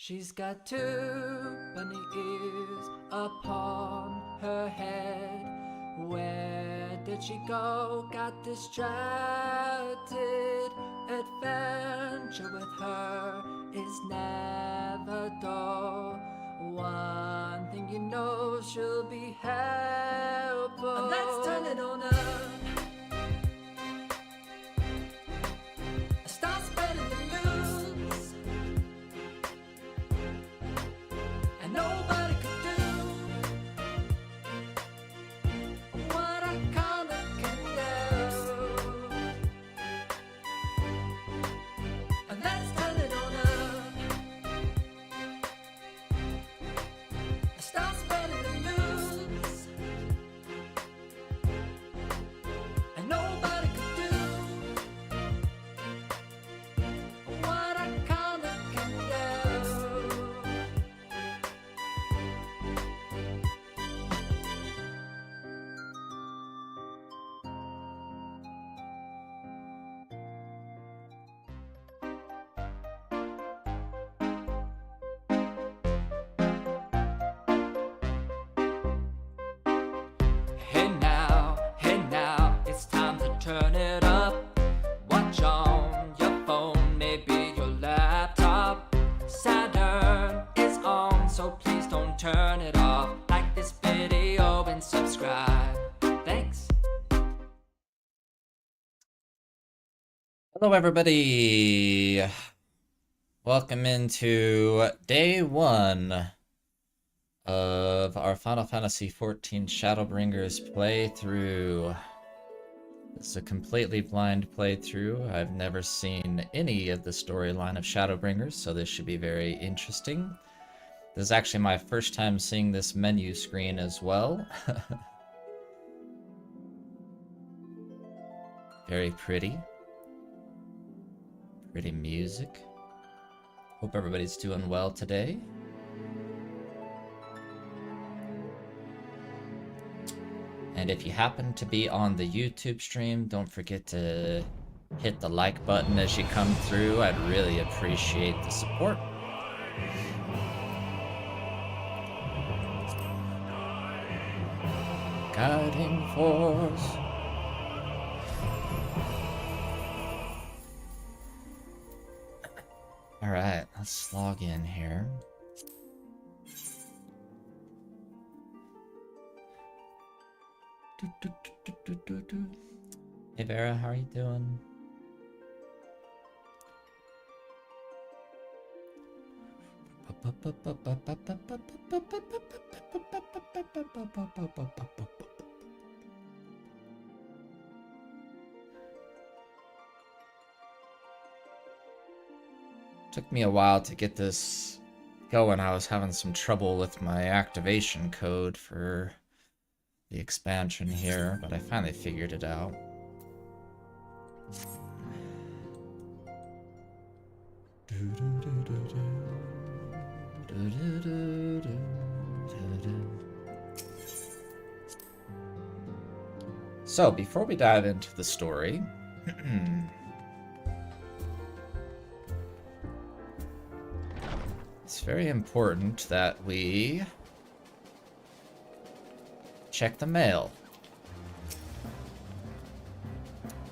She's got two bunny ears upon her head. Where did she go? Got distracted. Adventure with her is never dull. One thing you know, she'll be helpful. Let's turn it on up. Start spreading the news. And nobody could do what a comic can do. And let's turn it on up. Start spreading the news. And nobody could do what a comic can do. Hey now, it's time to turn it up. Watch on your phone, maybe your laptop. Saturn is on, so please don't turn it off. Like this video and subscribe. Thanks. Hello everybody! Welcome into day 1 of our Final Fantasy XIV Shadowbringers playthrough. This is a completely blind playthrough. I've never seen any of the storyline of Shadowbringers, so this should be very interesting. This is actually my first time seeing this menu screen as well. Very pretty. Pretty music. Hope everybody's doing well today. And if you happen to be on the YouTube stream, don't forget to hit the like button as you come through. I'd really appreciate the support. Guiding force. Alright, let's log in here. Hey Vera, how are you doing? Took me a while to get this going. I was having some trouble with my activation code for the expansion here, but I finally figured it out. So, before we dive into the story, it's very important that we check the mail.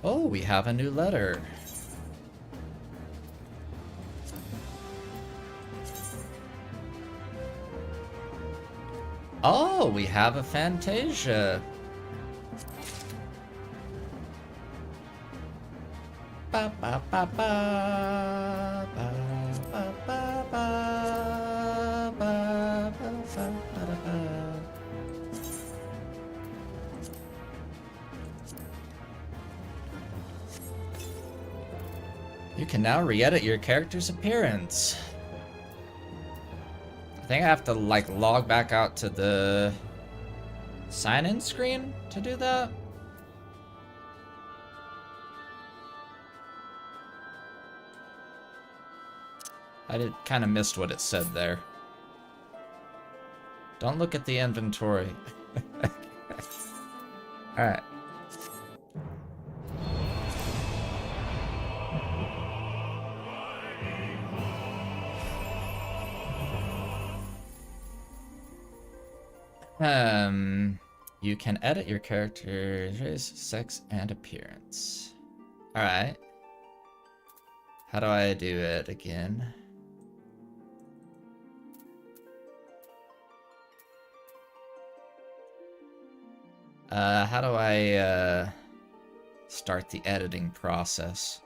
Oh, we have a new letter. Oh, we have a Fantasia. Ba ba ba ba ba ba ba ba ba ba ba ba. You can now re-edit your character's appearance. I think I have to like log back out to the sign-in screen to do that. I kind of missed what it said there. Don't look at the inventory. Alright. You can edit your character's race, sex, and appearance. Alright. How do I do it again? How do I, start the editing process?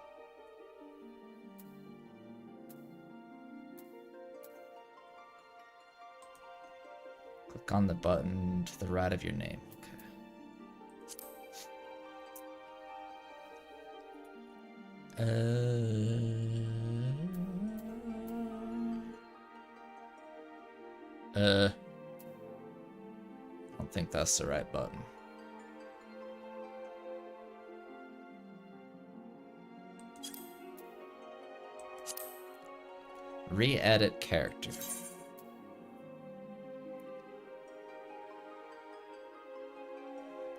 Click on the button to the right of your name. Okay. I don't think that's the right button. Re-edit character.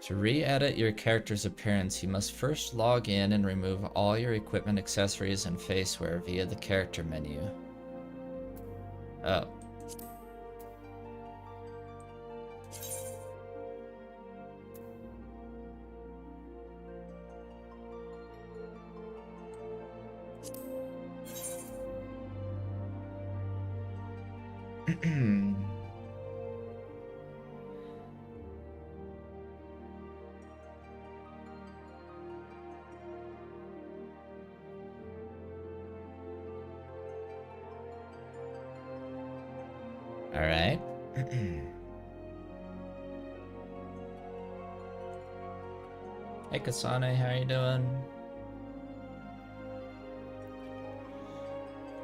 To re-edit your character's appearance, you must first log in and remove all your equipment, accessories, and faceware via the character menu. Oh. All right. Hey Kasane, how are you doing?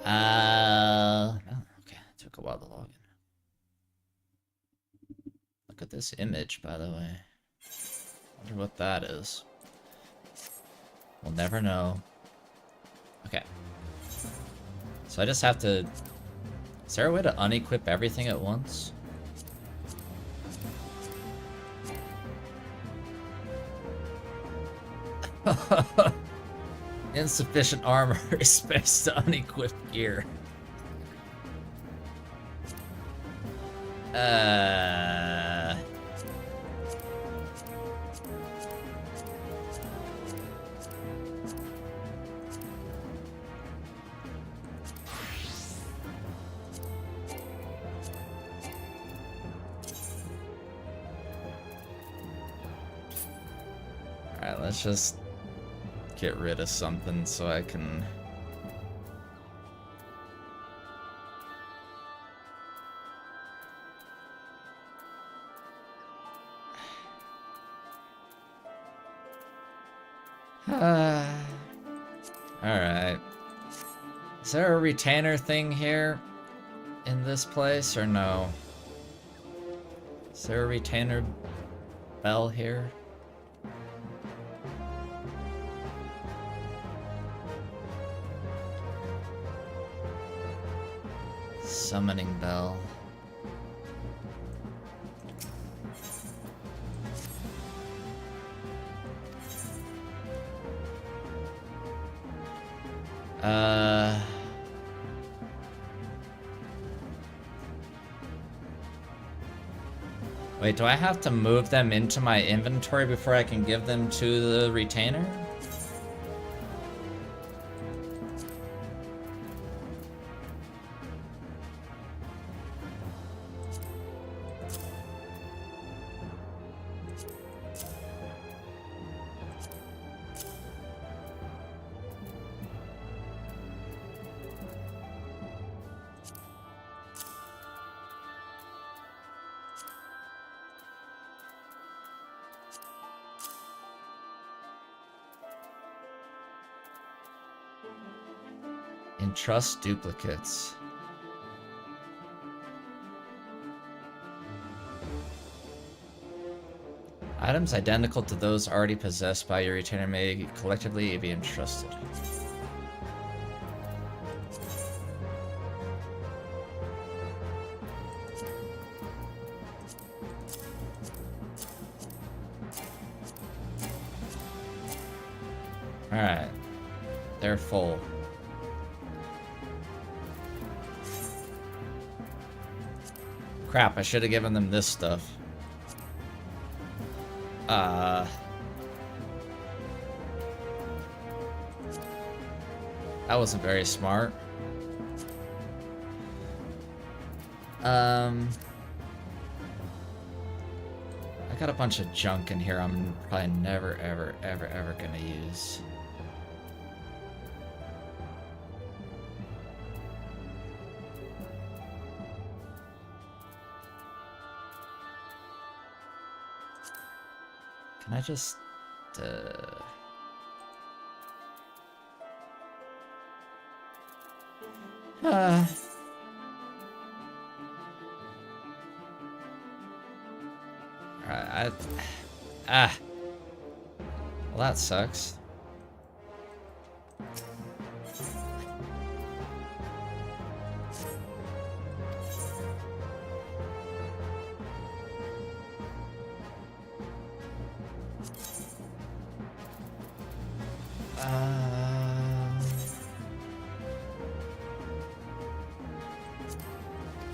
Oh, okay. It took a while to log in. Look at this image, by the way. Wonder what that is. We'll never know. Okay. So I just have to... Is there a way to unequip everything at once? Insufficient armor space to unequip gear. Alright, let's just get rid of something so I can... Alright. Is there a retainer thing here in this place or no? Is there a retainer bell here? Summoning bell. Wait, do I have to move them into my inventory before I can give them to the retainer? Entrust duplicates. Items identical to those already possessed by your retainer may collectively be entrusted. Alright. They're full. Crap, I should have given them this stuff. That wasn't very smart. I got a bunch of junk in here I'm probably never, ever, ever, ever gonna use. Can I just, Alright, well, that sucks.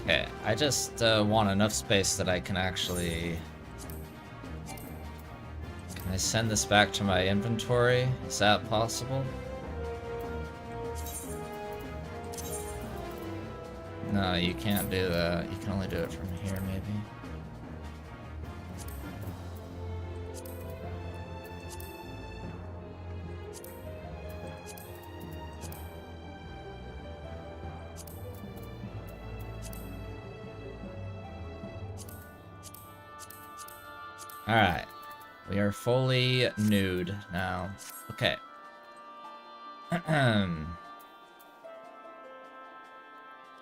Okay, I just want enough space that I can actually... Can I send this back to my inventory? Is that possible? No, you can't do that. You can only do it from here, maybe. Alright. We are fully nude now. Okay.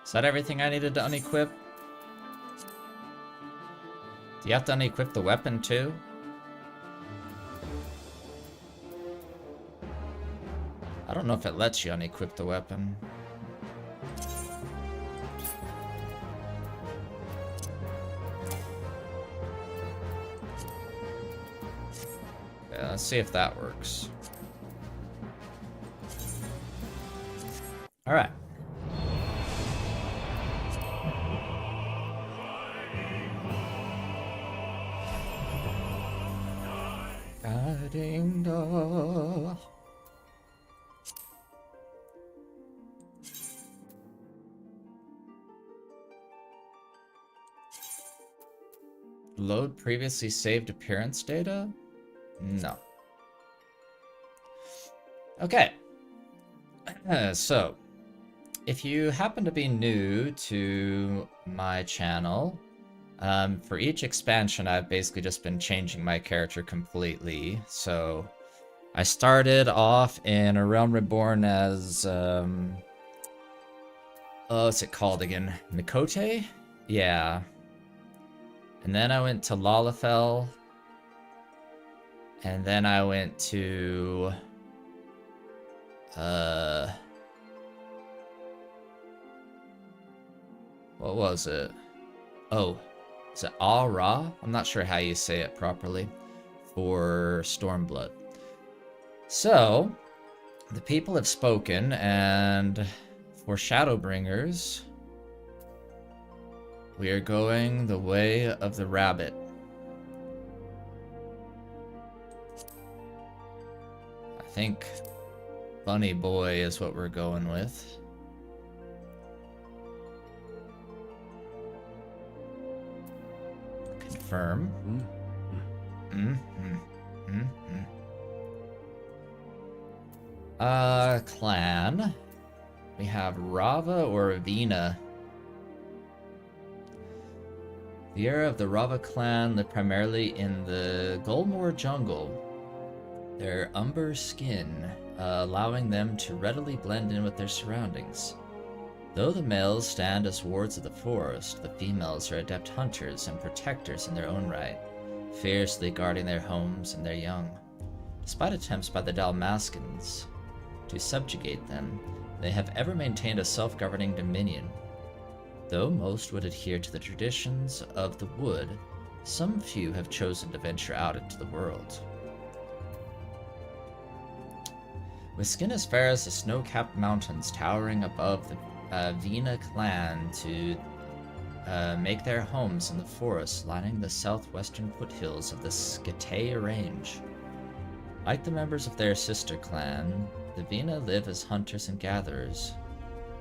Is that everything I needed to unequip? Do you have to unequip the weapon too? I don't know if it lets you unequip the weapon. Yeah, let's see if that works. All right. Guiding the... Load previously saved appearance data? No. Okay. So, if you happen to be new to my channel, for each expansion I've basically just been changing my character completely. So, I started off in A Realm Reborn as, what's it called again? Mikote? Yeah. And then I went to Lalafell. And then I went to... what was it? Oh, is it Ra? I'm not sure how you say it properly. For Stormblood. So, the people have spoken, and for Shadowbringers, we are going the way of the rabbit. I think Bunny Boy is what we're going with. Confirm. Clan. We have Rava or Vina. The era of the Rava clan lived primarily in the Gulmore jungle. Their umber skin, allowing them to readily blend in with their surroundings. Though the males stand as wards of the forest, the females are adept hunters and protectors in their own right, fiercely guarding their homes and their young. Despite attempts by the Dalmaskins to subjugate them, they have ever maintained a self-governing dominion. Though most would adhere to the traditions of the wood, some few have chosen to venture out into the world. With skin as fair as the snow-capped mountains towering above the Vina clan to make their homes in the forests lining the southwestern foothills of the Skitay Range. Like the members of their sister clan, the Vina live as hunters and gatherers,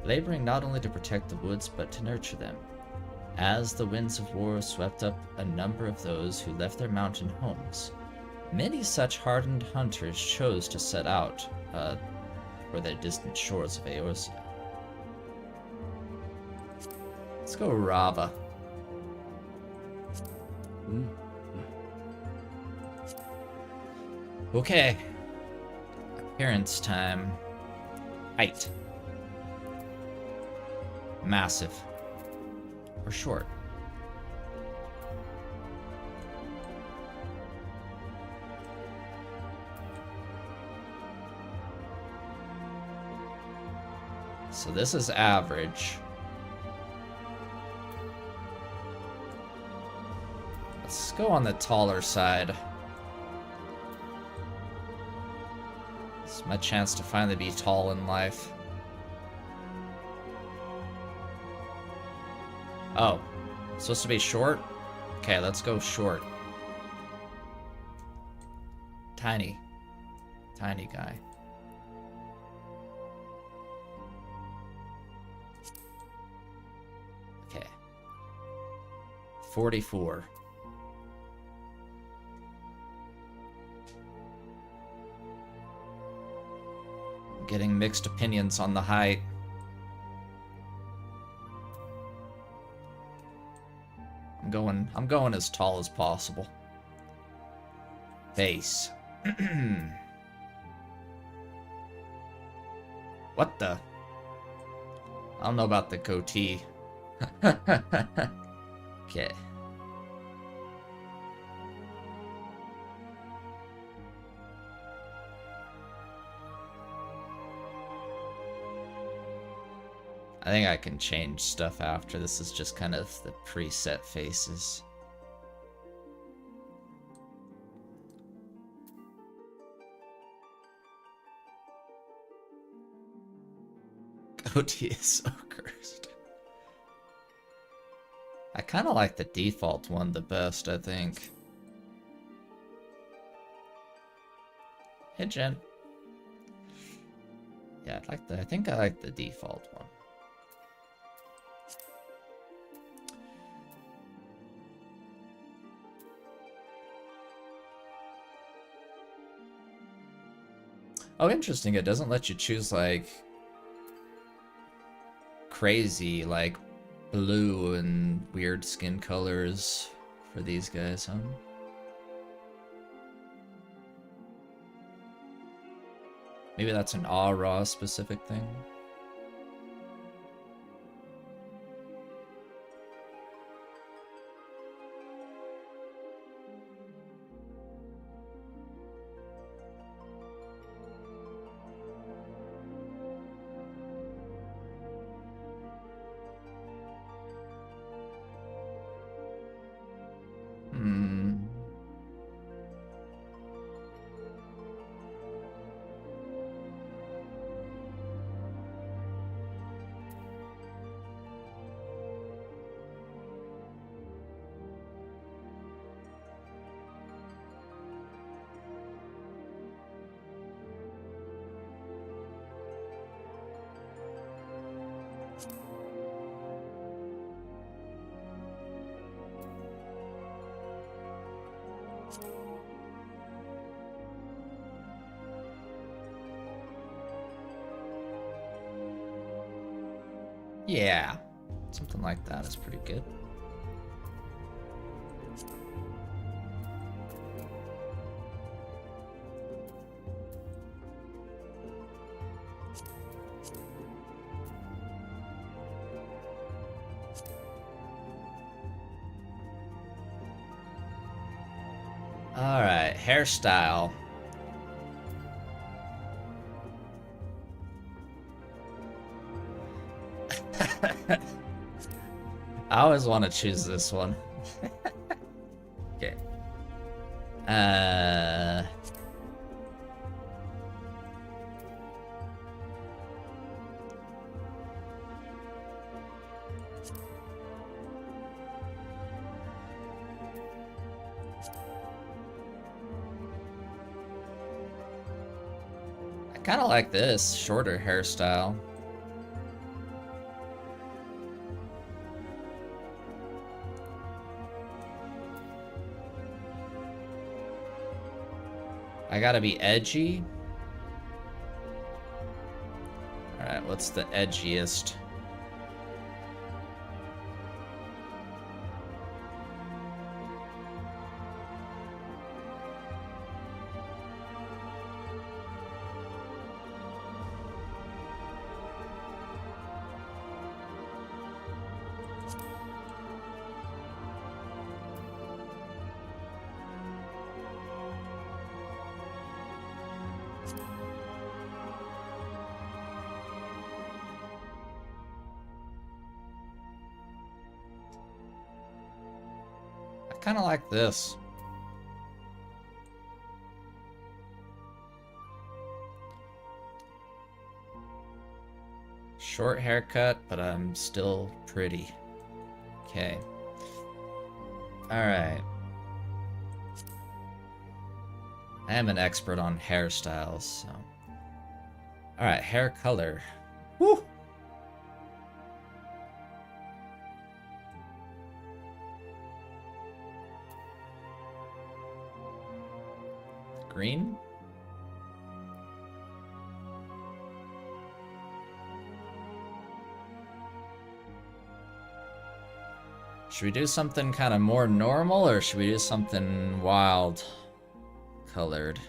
laboring not only to protect the woods but to nurture them. As the winds of war swept up a number of those who left their mountain homes, many such hardened hunters chose to set out for the distant shores of Eorzea. Let's go Rava. Okay. Appearance time. Height. Massive. Or short. So this is average. Let's go on the taller side. It's my chance to finally be tall in life. Oh, supposed to be short? Okay, let's go short. Tiny. Tiny guy. Okay. 44. Getting mixed opinions on the height. I'm going as tall as possible. Face. What the? I don't know about the goatee. Okay. I think I can change stuff after. This is just kind of the preset faces. Goatee is so cursed. I kind of like the default one the best, I think. Hey, Jen. Yeah, I think I like the default one. Oh, interesting. It doesn't let you choose, like, crazy, like, blue and weird skin colors for these guys, huh? Maybe that's an Aura specific thing. Yeah, something like that is pretty good. All right, hairstyle. I always want to choose this one. Okay. Kind of like this shorter hairstyle. I gotta be edgy. Alright, what's the edgiest? I kind of like this. Short haircut, but I'm still pretty. Okay. Alright. I am an expert on hairstyles, so. Alright, hair color. Woo! Green? Should we do something kind of more normal, or should we do something wild colored?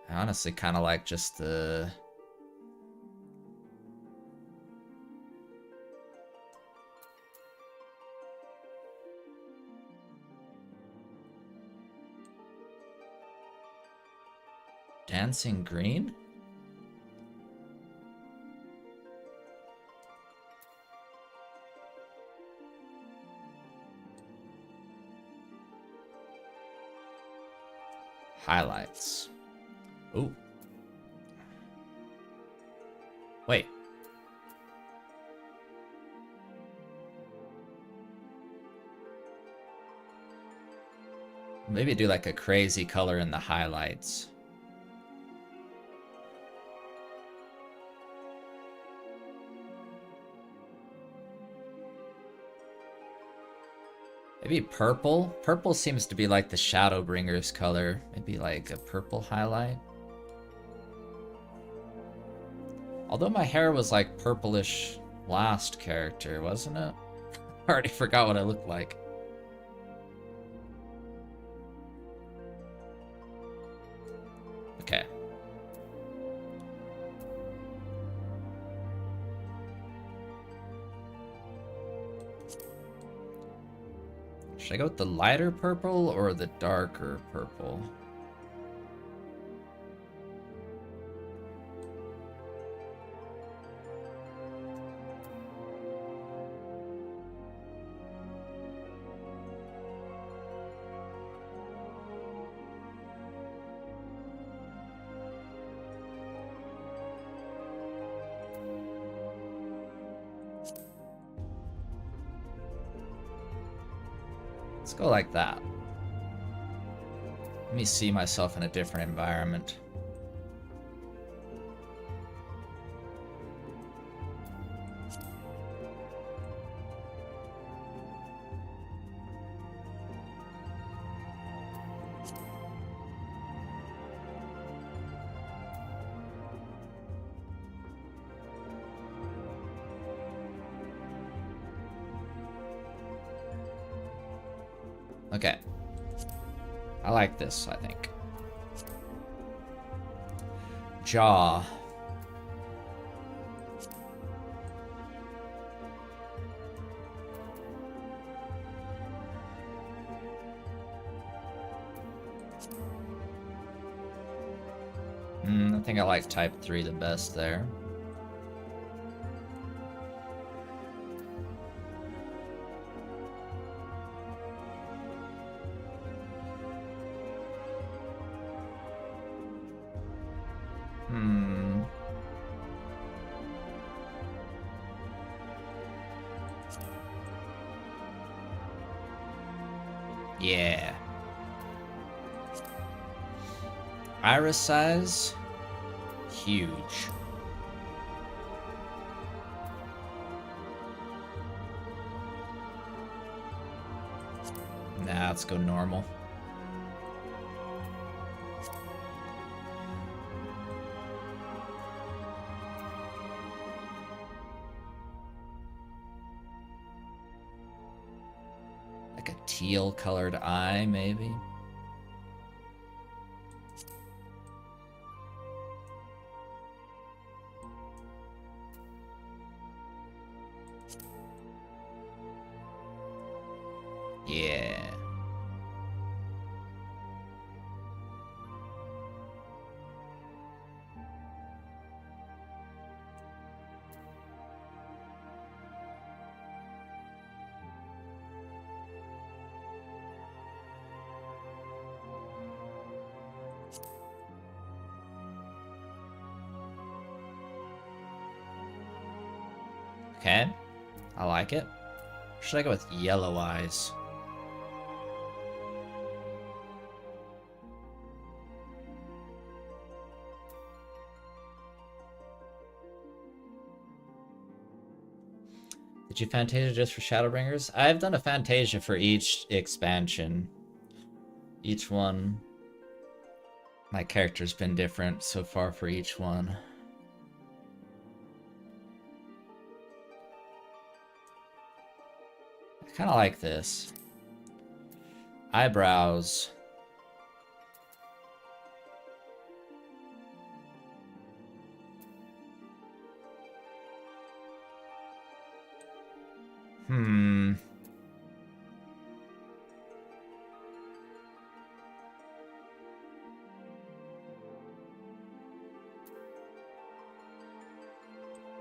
I honestly kind of like just the... Dancing green? Highlights. Ooh. Wait. Maybe do like a crazy color in the highlights. Maybe purple? Purple seems to be like the Shadowbringers color. Maybe like a purple highlight. Although my hair was like purplish last character, wasn't it? I already forgot what I looked like. Okay. Should I go with the lighter purple or the darker purple? Let's go like that. Let me see myself in a different environment. Okay. I like this, I think. Jaw. I think I like type 3 the best there. Yeah. Iris size, huge. Nah, let's go normal. Like a teal colored eye, maybe? Yeah. Okay. I like it. Should I go with yellow eyes? Did you Fantasia just for Shadowbringers? I've done a Fantasia for each expansion. Each one. My character's been different so far for each one. I kind of like this. Eyebrows.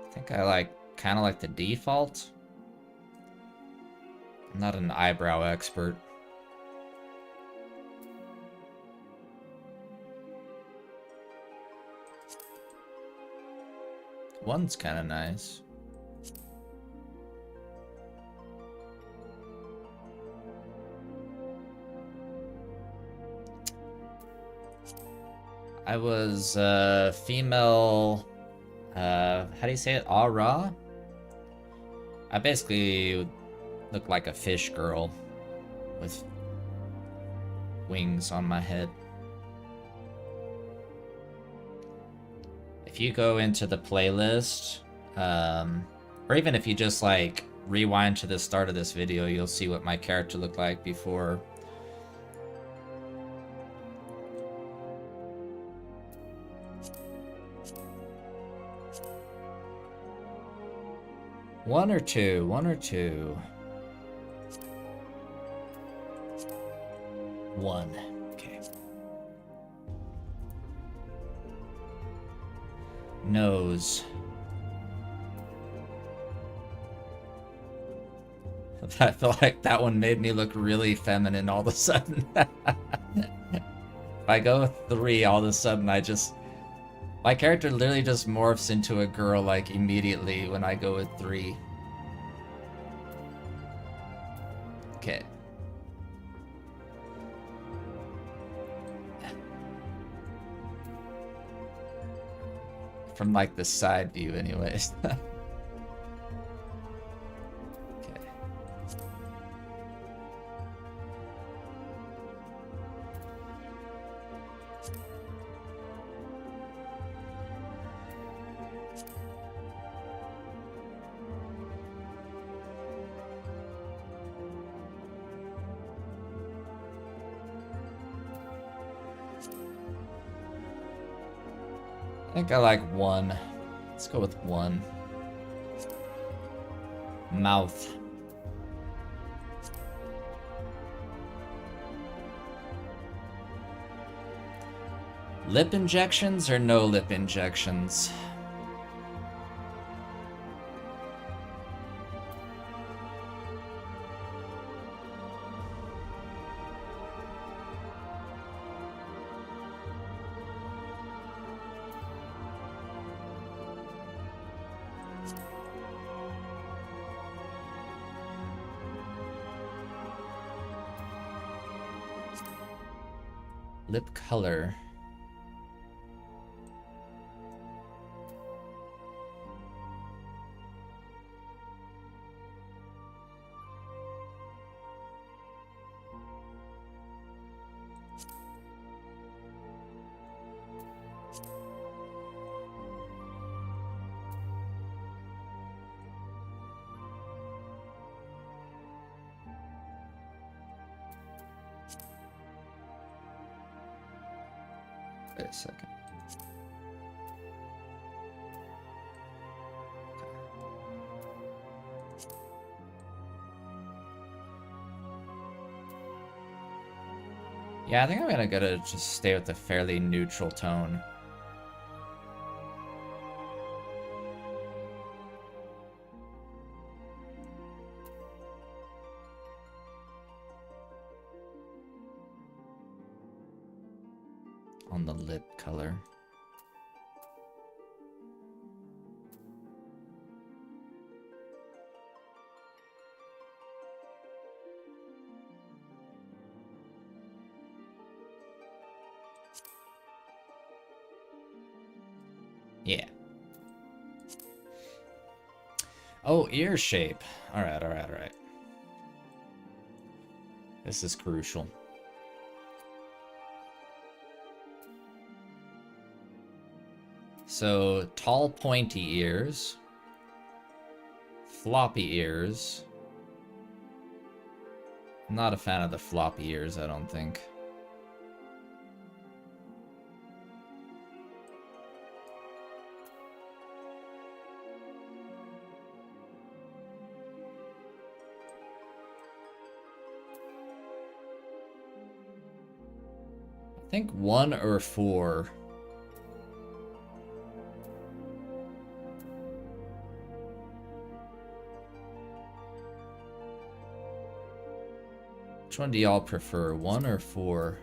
I think I kind of like the default. I'm not an eyebrow expert. One's kind of nice. I was female, how do you say it? Aura? I basically look like a fish girl with wings on my head. If you go into the playlist, or even if you just like rewind to the start of this video, you'll see what my character looked like before. One or two. One. Okay. Nose. I feel like that one made me look really feminine all of a sudden. If I go with 3, all of a sudden my character literally just morphs into a girl like immediately when I go with 3. Okay. From like the side view anyways. Okay. I think I like 1. Let's go with 1. Mouth. Lip injections or no lip injections? Lip color. Wait a second. Yeah, I think I'm gonna just stay with a fairly neutral tone. On the lip color. Yeah. Oh, ear shape. Alright, alright, alright. This is crucial. So, tall pointy ears. Floppy ears. I'm not a fan of the floppy ears, I don't think. I think 1 or 4. Which one do y'all prefer, 1 or 4?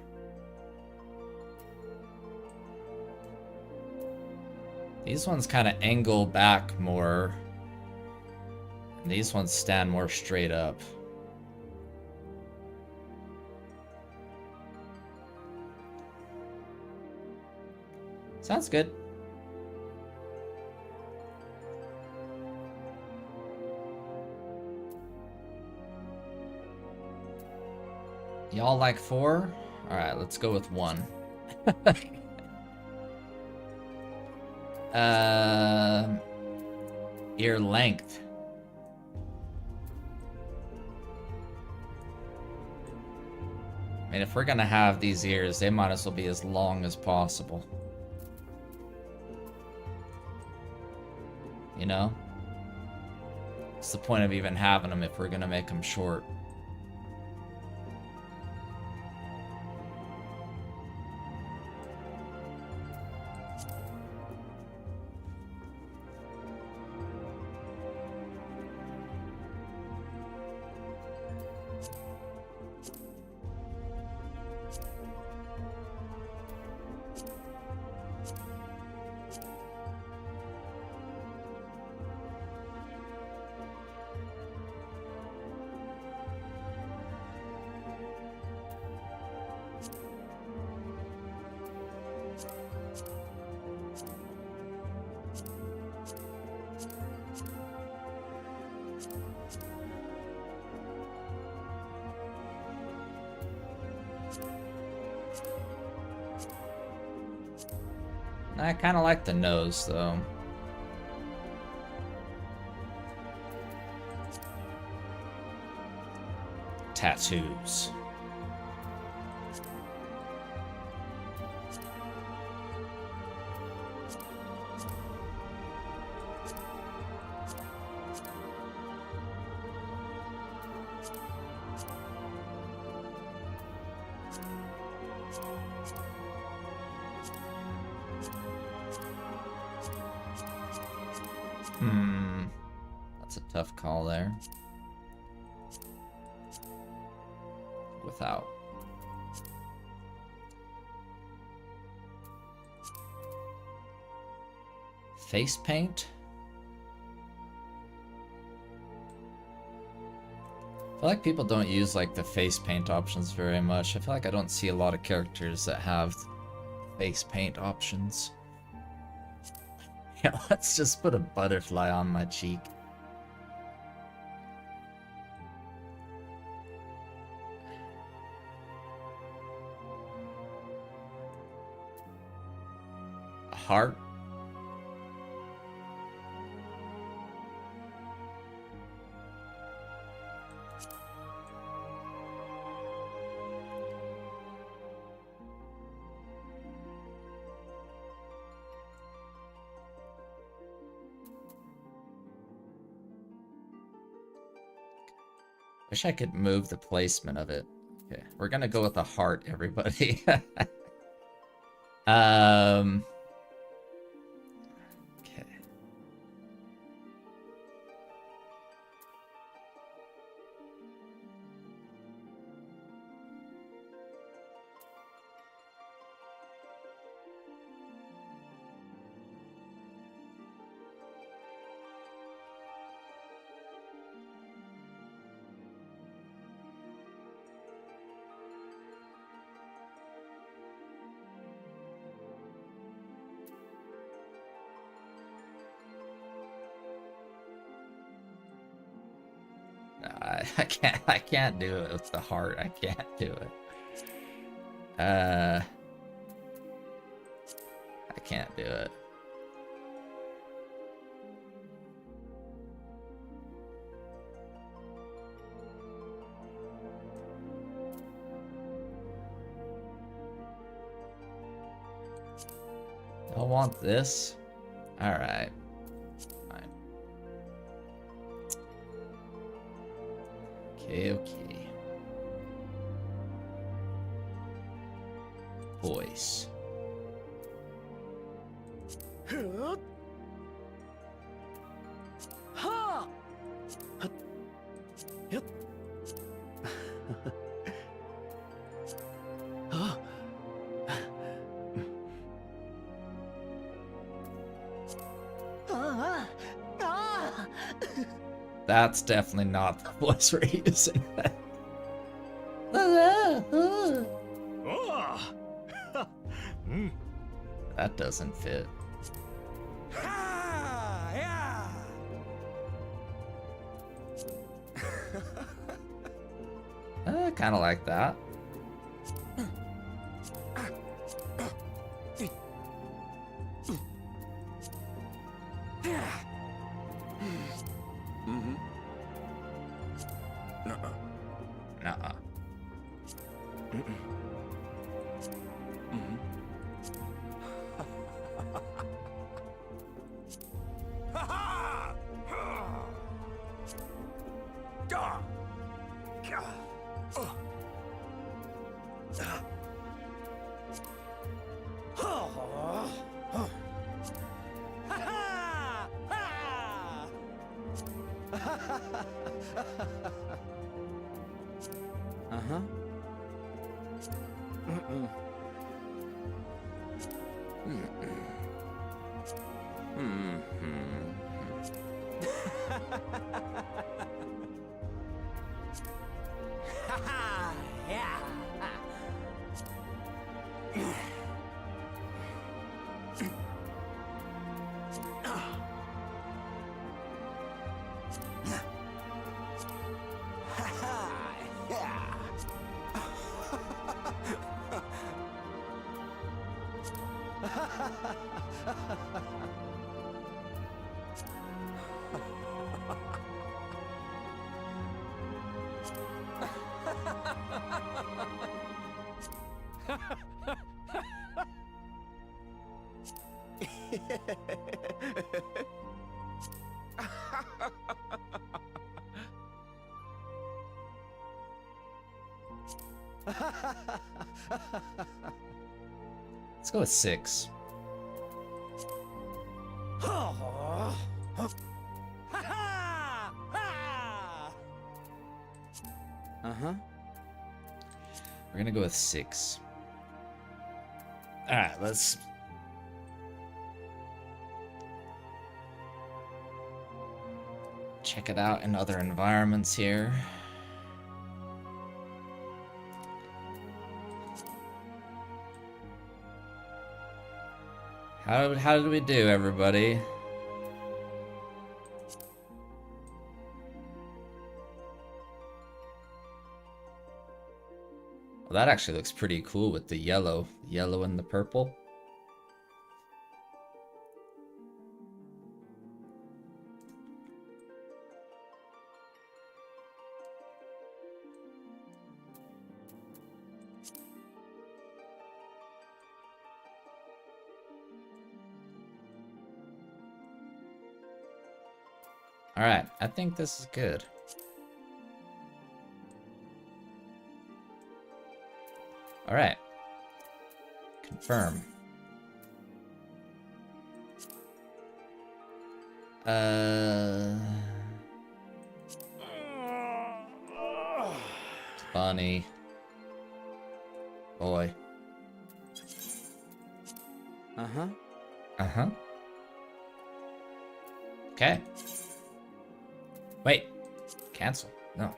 These ones kind of angle back more. And these ones stand more straight up. Sounds good. Y'all like 4? Alright, let's go with 1. Ear length. I mean, if we're gonna have these ears, they might as well be as long as possible. You know? What's the point of even having them if we're gonna make them short? I kind of like the nose, though. Tattoos. That's a tough call there. Without. Face paint? I feel like people don't use like the face paint options very much. I feel like I don't see a lot of characters that have face paint options. Yeah, let's just put a butterfly on my cheek. A heart. Wish I could move the placement of it. Okay, we're gonna go with a heart, everybody. Okay. No, I can't do it with the heart. I can't do it. I can't do it. Don't want this? Alright. Fine. Okay. Voice. That's definitely not the voice we're using. That doesn't fit. Kind of like that. Nuh-uh. Let's go with 6. We're gonna go with 6. Alright, let's... check it out in other environments here. How did we do, everybody? Well, that actually looks pretty cool with the yellow and the purple. All right, I think this is good. All right. Confirm. Funny. Boy. Uh-huh. Uh-huh. Okay. Wait. Cancel. No.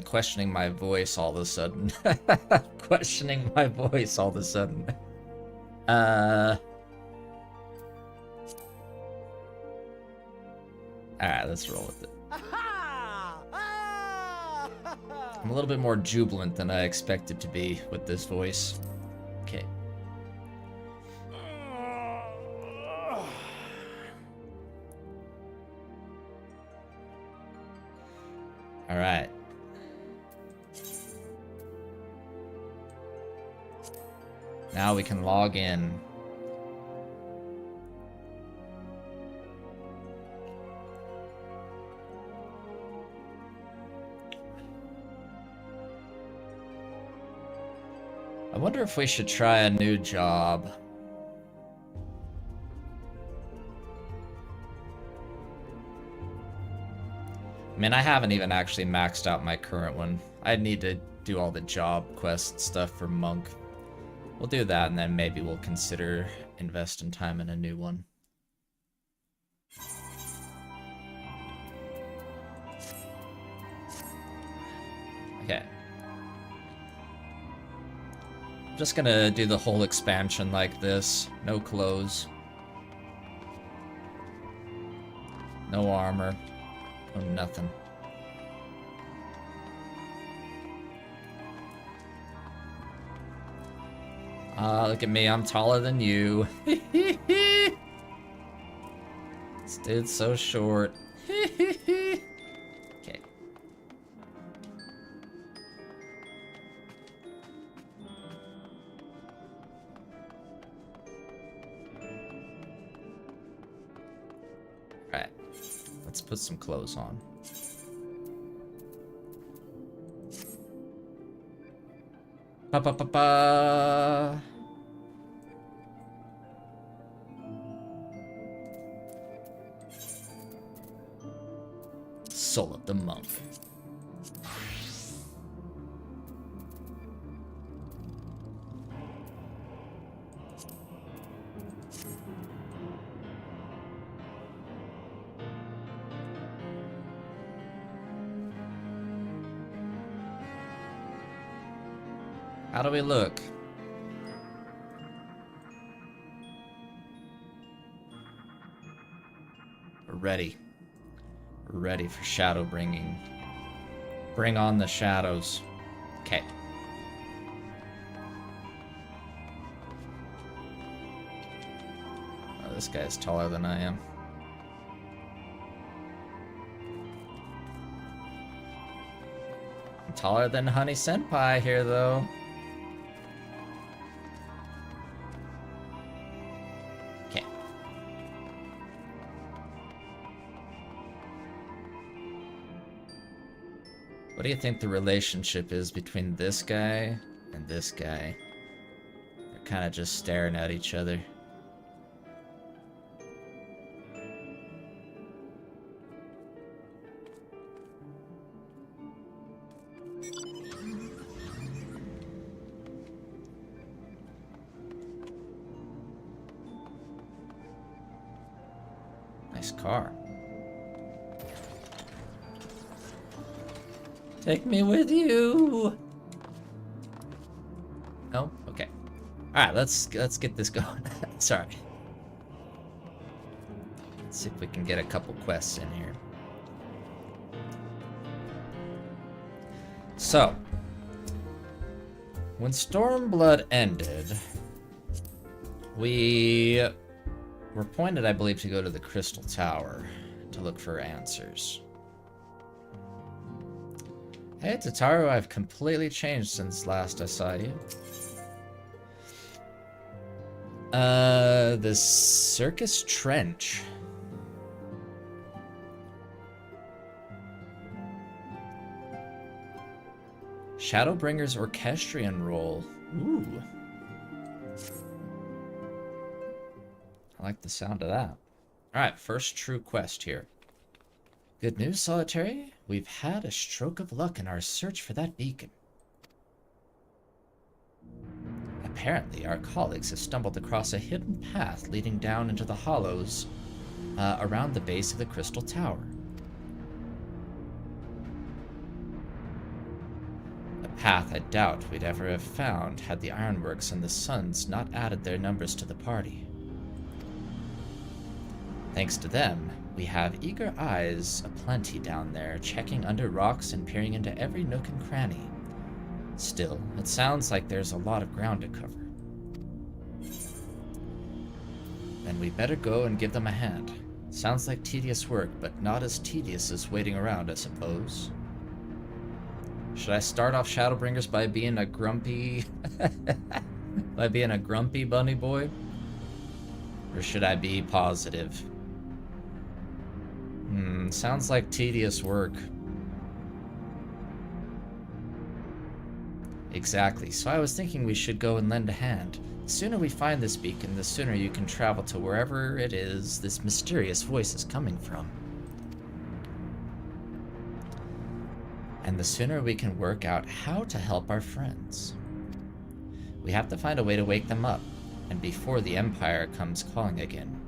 Questioning my voice all of a sudden. Questioning my voice all of a sudden. Alright, let's roll with it. I'm a little bit more jubilant than I expected to be with this voice. Okay. Alright. Now we can log in. I wonder if we should try a new job. I mean, I haven't even actually maxed out my current one. I need to do all the job quest stuff for Monk. We'll do that, and then maybe we'll consider investing time in a new one. Okay. I'm just gonna do the whole expansion like this. No clothes. No armor. No nothing. Look at me, I'm taller than you. This dude's so short. Okay. Alright. Let's put some clothes on. Ba ba ba ba. Soul of the Monk. How do we look? We're ready. We're ready for Shadowbringing. Bring on the shadows. Okay. Oh, this guy's taller than I am. I'm taller than Honey Senpai here, though. Okay. What do you think the relationship is between this guy and this guy? They're kind of just staring at each other. Nice car. Take me with you. Alright, let's get this going. Sorry. Let's see if we can get a couple quests in here. So, when Stormblood ended, we were pointed, I believe, to go to the Crystal Tower to look for answers. Hey, Tataru, I've completely changed since last I saw you. The Circus Trench. Shadowbringers Orchestrion Roll. Ooh. I like the sound of that. Alright, first true quest here. Good news, Solitary. We've had a stroke of luck in our search for that beacon. Apparently, our colleagues have stumbled across a hidden path leading down into the hollows around the base of the Crystal Tower. A path I doubt we'd ever have found had the Ironworks and the Suns not added their numbers to the party. Thanks to them, we have eager eyes aplenty down there, checking under rocks and peering into every nook and cranny. Still, it sounds like there's a lot of ground to cover. Then we better go and give them a hand. Sounds like tedious work, but not as tedious as waiting around, I suppose. Should I start off Shadowbringers by being a grumpy... by being a grumpy bunny boy? Or should I be positive? Sounds like tedious work. Exactly, so I was thinking we should go and lend a hand. The sooner we find this beacon, the sooner you can travel to wherever it is this mysterious voice is coming from. And the sooner we can work out how to help our friends. We have to find a way to wake them up, and before the Empire comes calling again,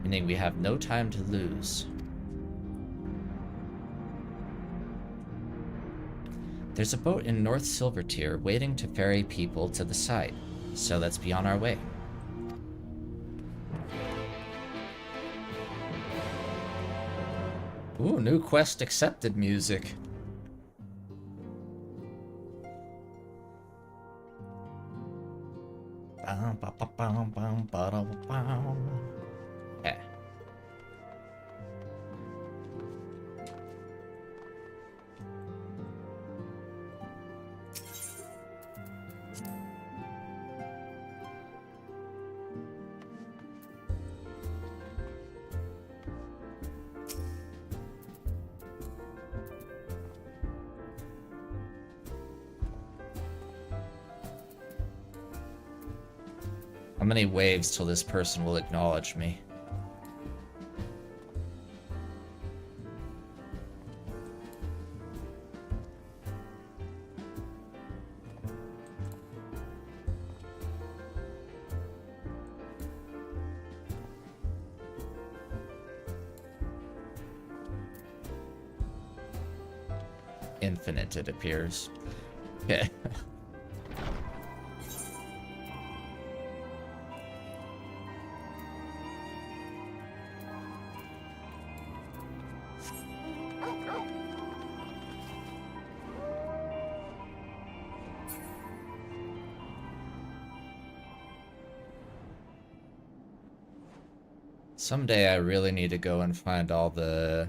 meaning we have no time to lose. There's a boat in North Silvertier waiting to ferry people to the site, so let's be on our way. Ooh, new quest accepted music. Okay. How many waves till this person will acknowledge me? Infinite, it appears. Okay. Someday I really need to go and find all the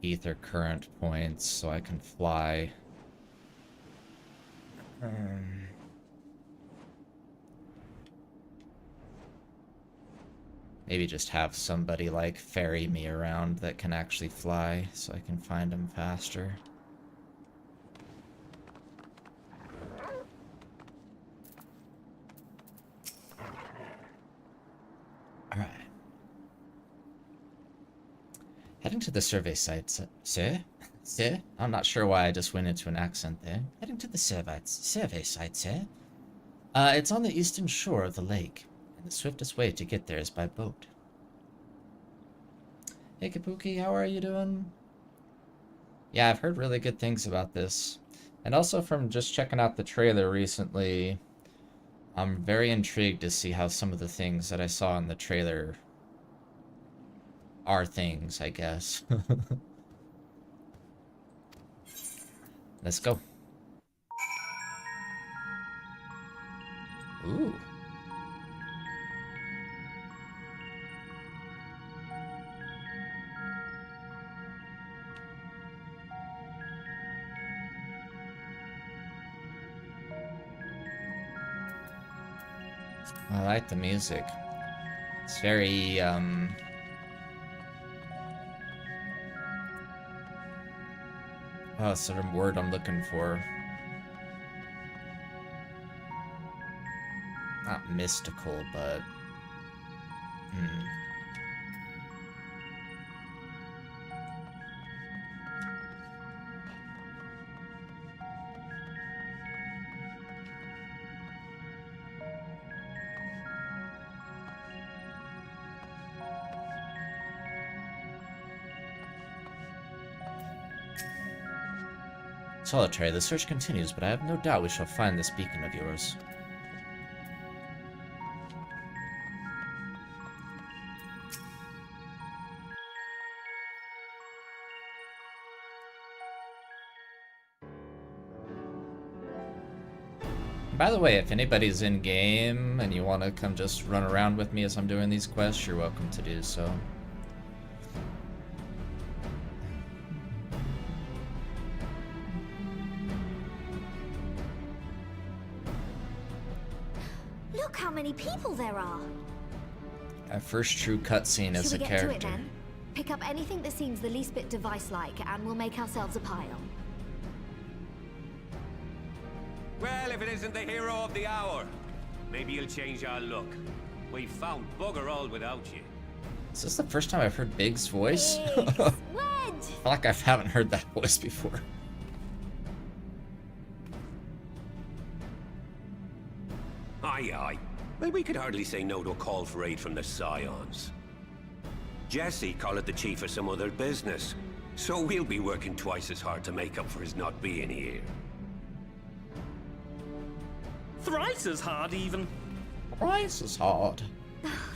ether current points so I can fly. Maybe just have somebody like ferry me around that can actually fly so I can find them faster. Alright. Heading to the survey site, sir? Sir? I'm not sure why I just went into an accent there. Heading to the survey site, sir? It's on the eastern shore of the lake, and the swiftest way to get there is by boat. Hey Kabuki, how are you doing? Yeah, I've heard really good things about this. And also from just checking out the trailer recently, I'm very intrigued to see how some of the things that I saw in the trailer are things, I guess. Let's go. Ooh. I like the music. It's very, oh, that's the word I'm looking for. Not mystical, but... Solitary, the search continues, but I have no doubt we shall find this beacon of yours. By the way, if anybody's in game and you want to come just run around with me as I'm doing these quests, you're welcome to do so. Look how many people there are. Our first true cutscene as a character. Should we get to it then? Pick up anything that seems the least bit device-like, and we'll make ourselves a pile. Well, if it isn't the hero of the hour, maybe you'll change our look. We've found bugger all without you. Is this the first time I've heard Big's voice? Wedge! I feel like I haven't heard that voice before. Aye, aye. Well, we could hardly say no to a call for aid from the Scions. Jesse called it the chief of some other business, so we'll be working twice as hard to make up for his not being here. Thrice as hard, even. Thrice as hard.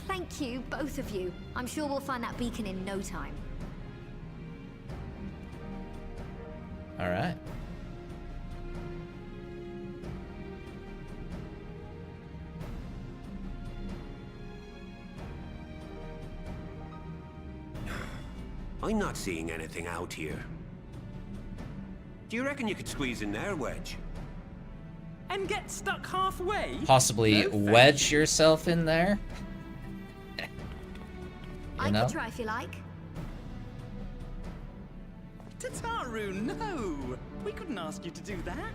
Thank you, both of you. I'm sure we'll find that beacon in no time. Alright. I'm not seeing anything out here. Do you reckon you could squeeze in there, Wedge? And get stuck halfway? Possibly No wedge thanks. yourself in there? I know? can try if you like. Tataru, no! We couldn't ask you to do that.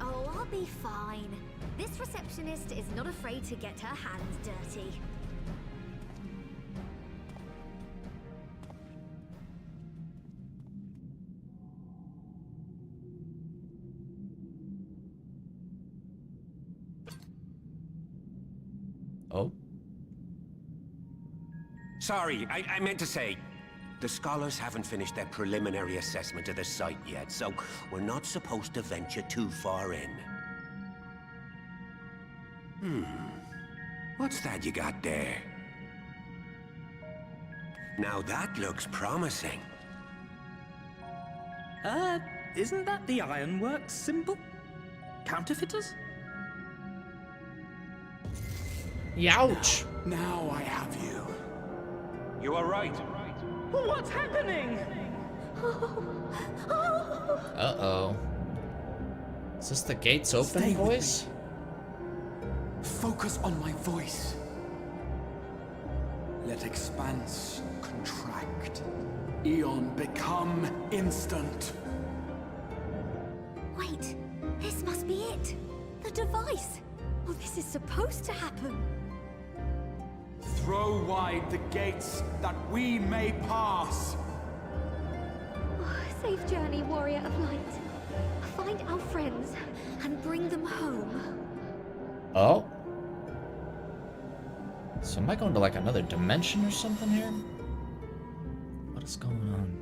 Oh, I'll be fine. This receptionist is not afraid to get her hands dirty. Oh. Sorry, I meant to say, the scholars haven't finished their preliminary assessment of the site yet, so we're not supposed to venture too far in. What's that you got there? Now that looks promising. Isn't that the Ironworks symbol? Counterfeiters? Youch! Now I have you. You are right. What's happening? Uh-oh. Is this the gates open Stay with voice? Focus on my voice. Let expanse contract. Eon become instant. Wait, this must be it. The device. Oh, this is supposed to happen. Throw wide the gates that we may pass. Oh, safe journey, warrior of light. Find our friends and bring them home. Oh. So am I going to like another dimension or something here? What is going on?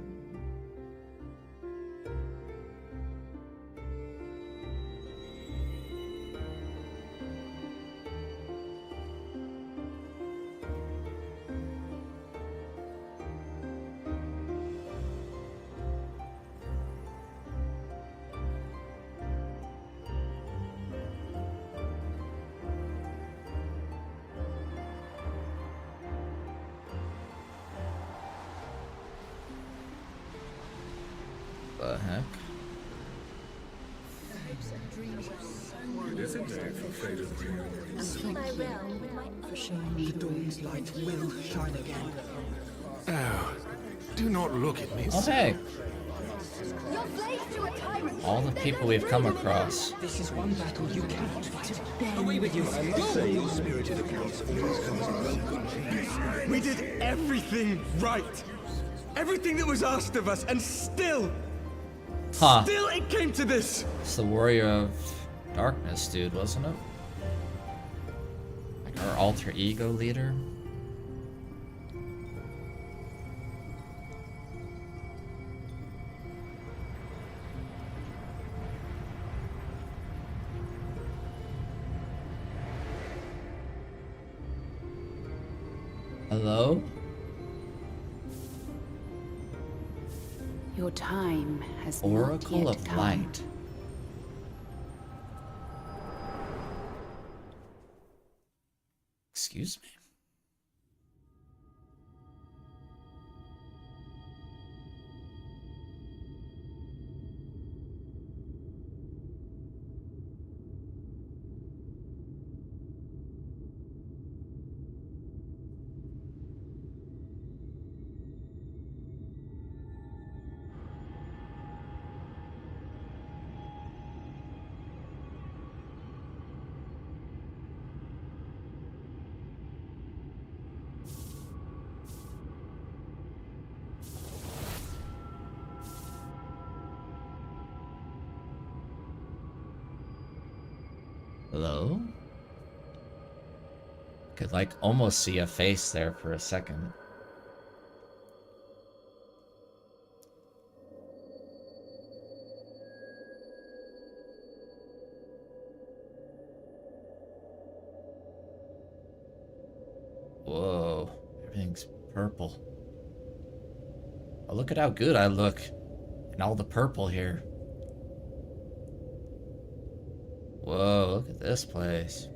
the heck? Oh, do not look at me. Oh, hey! You're slaves to a tyrant. All the people we've come across. This is one battle you cannot fight. Away with you. We did everything right. Everything that was asked of us, and still it came to this. It's the Warrior of Darkness, dude, wasn't it? Like our alter ego leader. Hello? Your time has not Oracle yet of come. Light. Excuse me? Hello? Could like almost see a face there for a second. Whoa, everything's purple. Oh, look at how good I look in all the purple here. Whoa, look at this place.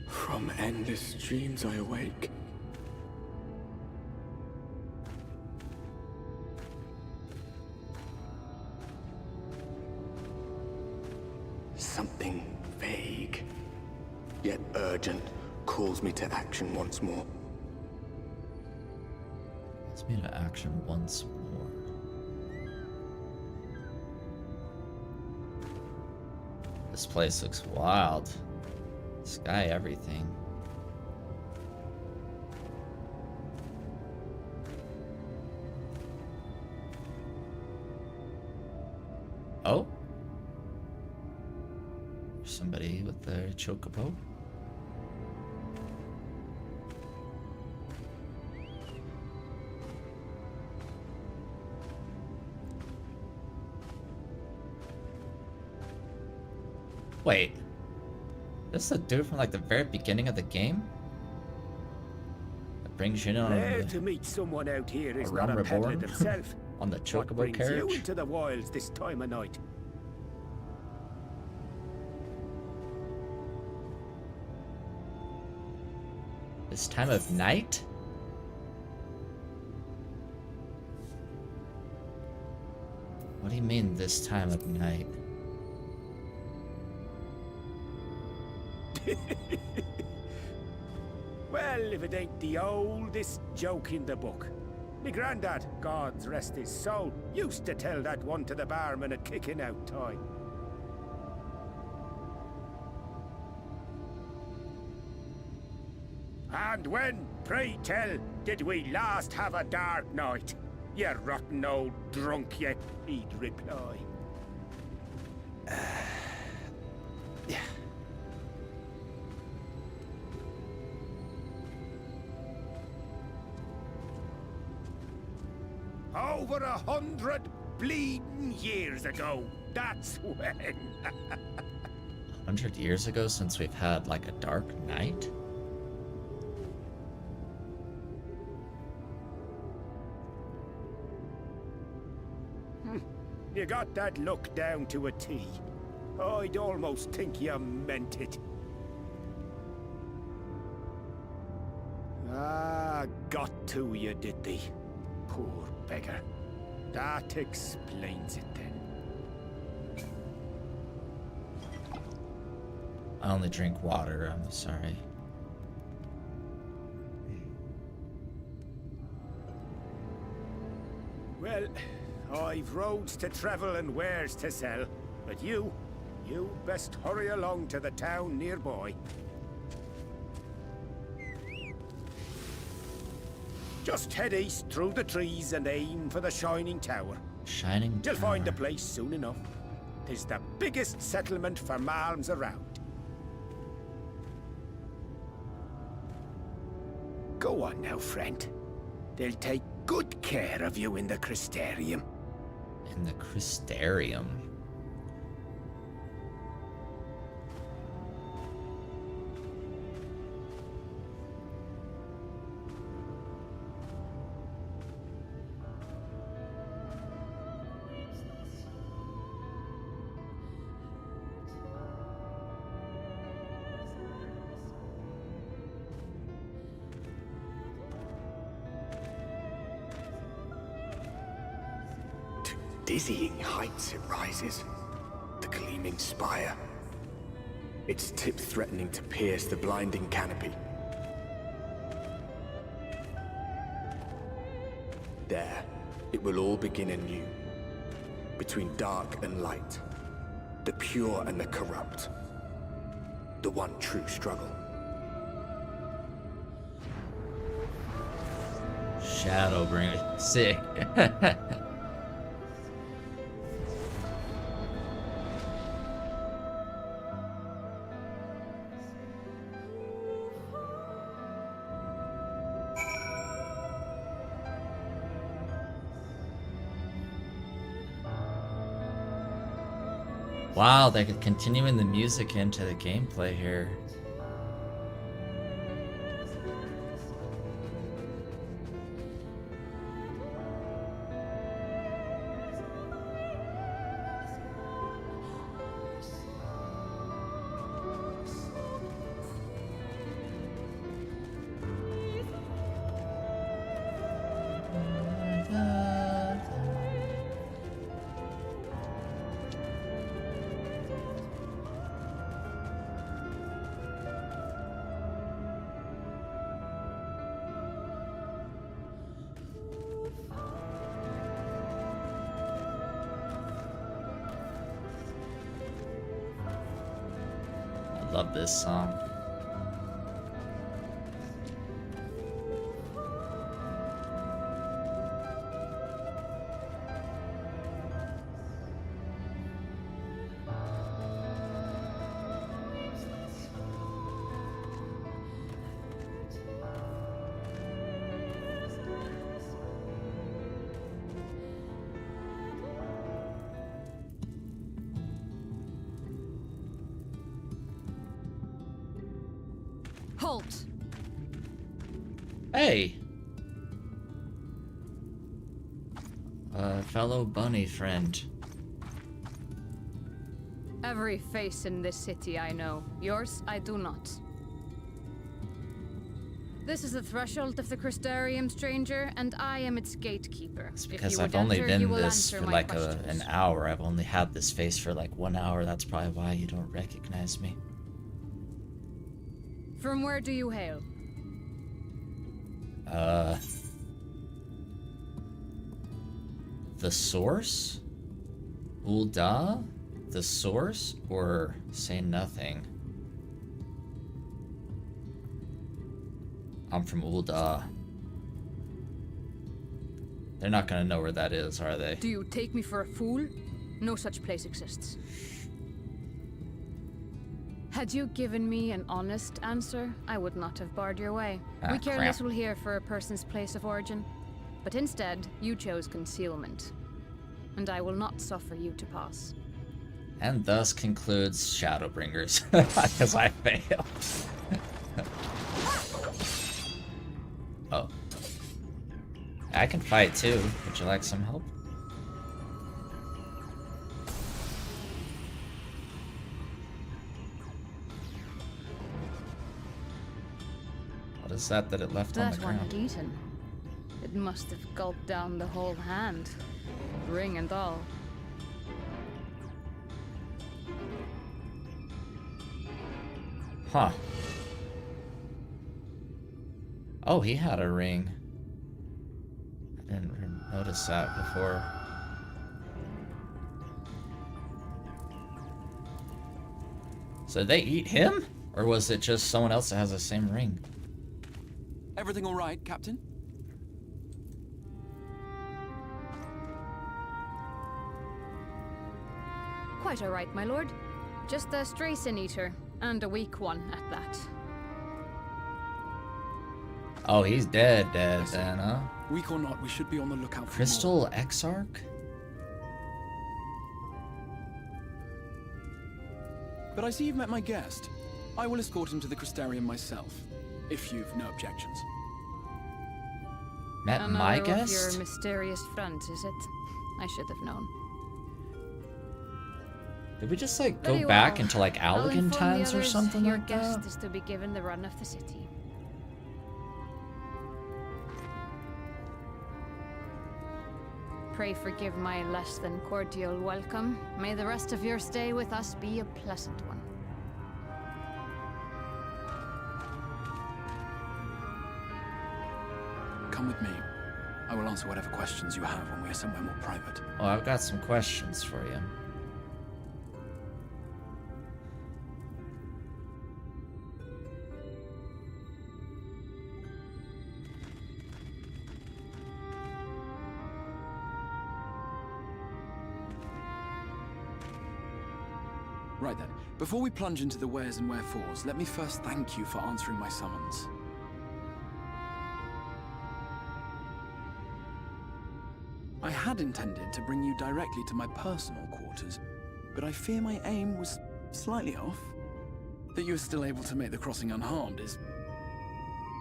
From endless dreams I awake. Something vague, yet urgent, calls me to action once more. Let's me to action once more. This place looks wild. Sky, everything. Oh? Somebody with their chocobo. Wait. This is a dude from like the very beginning of the game? That brings you in on Rare to meet someone out here is not Realm a peddler Reborn? himself. on the What chocobo brings you carriage. into the wilds this time of night? This time of night? What do you mean this time of night? Well, if it ain't the oldest joke in the book. Me granddad, God's rest his soul, used to tell that one to the barman at kicking out time. And when, pray tell, did we last have a dark night? You rotten old drunk, you, he'd reply. Yeah. Over 100 bleeding years ago, that's when. 100 years ago since we've had like a dark night? You got that look down to a T. I'd almost think you meant it. Ah, got to you, did they? Poor beggar. That explains it then. I only drink water, I'm sorry. Well, I've roads to travel and wares to sell, but you best hurry along to the town nearby. Just head east through the trees and aim for the Shining Tower. Shining You'll Tower. find the place soon enough. 'Tis the biggest settlement for malms around. Go on now, friend. They'll take good care of you in the Crystarium. In the Crystarium. Dizzying heights it rises, the gleaming spire. Its tip threatening to pierce the blinding canopy. There, it will all begin anew. Between dark and light, the pure and the corrupt. The one true struggle. Shadowbringers. Sick. Wow, they could continuing the music into the gameplay here. Love this song. Halt! Hey! Fellow bunny friend. Every face in this city I know. Yours, I do not. This is the threshold of the Crystarium, stranger, and I am its gatekeeper. It's If because you would I've only enter, been you will this answer for my like questions. an hour. I've only had this face for like 1 hour. That's probably why you don't recognize me. From where do you hail? The source? Ul'dah? The source? Or say nothing? I'm from Ul'dah. They're not gonna know where that is, are they? Do you take me for a fool? No such place exists. Had you given me an honest answer, I would not have barred your way. We care crap. little here for a person's place of origin. But instead, you chose concealment. And I will not suffer you to pass. And thus concludes Shadowbringers, because I failed. Oh. I can fight too. Would you like some help? is that it left on the That one ground? had eaten. It must have gulped down the whole hand, ring and all. Huh. Oh, he had a ring. I didn't notice that before. So did they eat him? Or was it just someone else that has the same ring? Everything all right, Captain? Quite all right, my lord. Just a stray sin eater, and a weak one at that. Oh, he's dead then, huh? Weak or not, we should be on the lookout for Crystal Exarch? But I see you've met my guest. I will escort him to the Crystarium myself, if you've no objections. Met my Another of guest? your mysterious friends, is it? I should have known. Did we just like Very go back well. into like I'll Allegan inform the times or others something your like guest that? is to be given the run of the city. Pray forgive my less than cordial welcome. May the rest of your stay with us be a pleasant one. Come with me. I will answer whatever questions you have when we are somewhere more private. Oh, I've got some questions for you. Right then, before we plunge into the wheres and wherefores, let me first thank you for answering my summons. I had intended to bring you directly to my personal quarters, but I fear my aim was slightly off. That you are still able to make the crossing unharmed is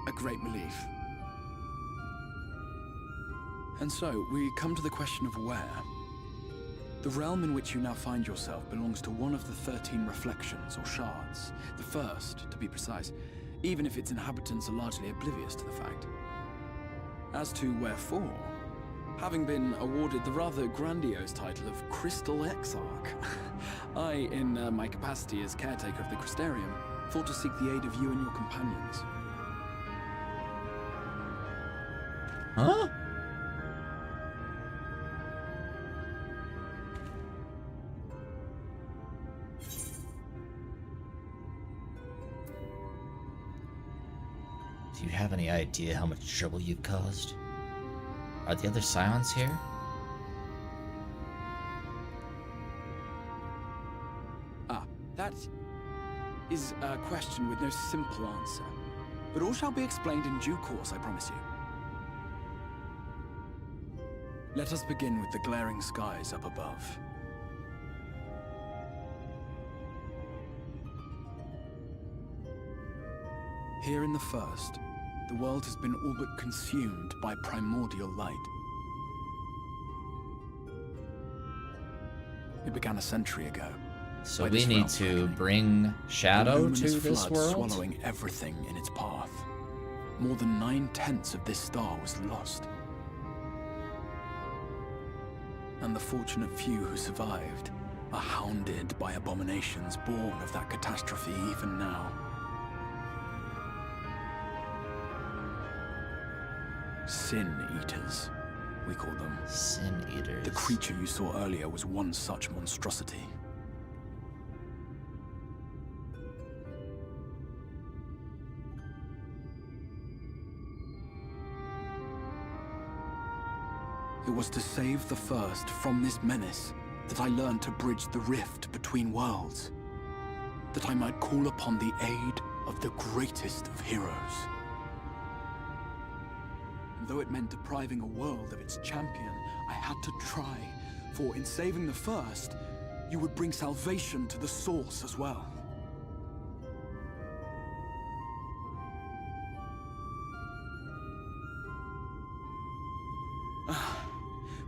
a great relief. And so, we come to the question of where. The realm in which you now find yourself belongs to one of the 13 reflections, or shards. The first, to be precise, even if its inhabitants are largely oblivious to the fact. As to wherefore, having been awarded the rather grandiose title of Crystal Exarch, I, in my capacity as caretaker of the Crystarium, thought to seek the aid of you and your companions. Huh? Do you have any idea how much trouble you've caused? Are the other Scions here? Ah, that is a question with no simple answer. But all shall be explained in due course, I promise you. Let us begin with the glaring skies up above. Here in the First, the world has been all but consumed by primordial light. It began a century ago. So by we this need realm's to reckoning. bring Shadow A to luminous this flood world? swallowing everything in its path. More than 9/10 of this star was lost. And the fortunate few who survived are hounded by abominations born of that catastrophe even now. Sin Eaters, we call them. Sin Eaters. The creature you saw earlier was one such monstrosity. It was to save the First from this menace that I learned to bridge the rift between worlds. That I might call upon the aid of the greatest of heroes. And though it meant depriving a world of its champion, I had to try. For in saving the First, you would bring salvation to the source as well.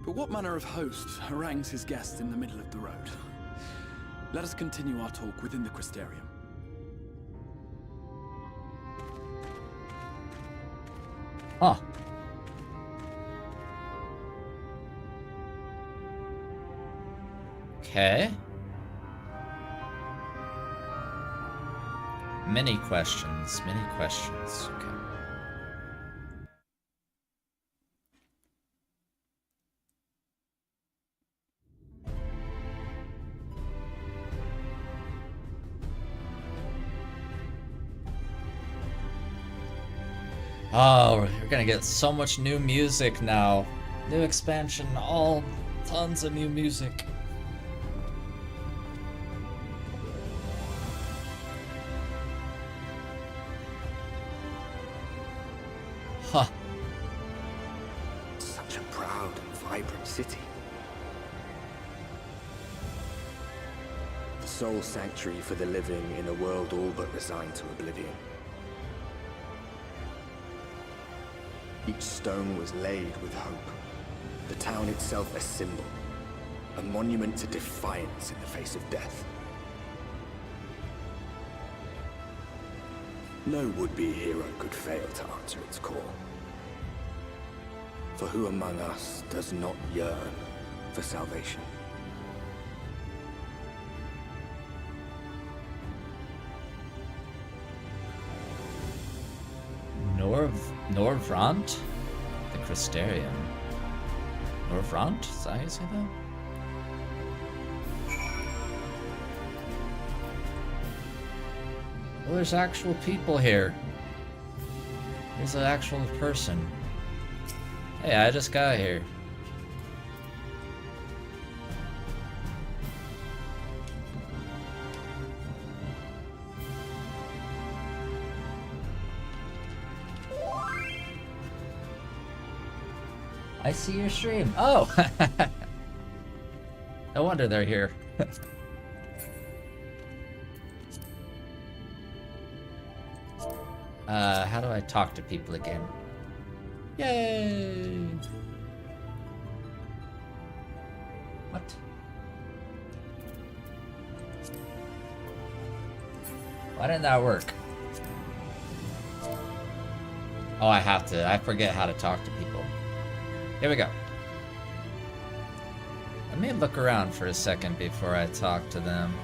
But what manner of host harangues his guests in the middle of the road? Let us continue our talk within the Crystarium. Huh. Okay. Many questions, many questions. Okay. Oh, we're gonna get so much new music now. New expansion, all tons of new music. Huh. Such a proud and vibrant city. The sole sanctuary for the living in a world all but resigned to oblivion. Each stone was laid with hope. The town itself a symbol, a monument to defiance in the face of death. No would-be hero could fail to answer its call. For who among us does not yearn for salvation? Norvrant? The Crystarian. Norvrant? Is that how you say that? Well, there's actual people here. There's an actual person. Hey, I just got here. I see your stream. Oh! No wonder they're here. How do I talk to people again? Yay! What? Why didn't that work? Oh, I forget how to talk to people. Here we go. Let me look around for a second before I talk to them.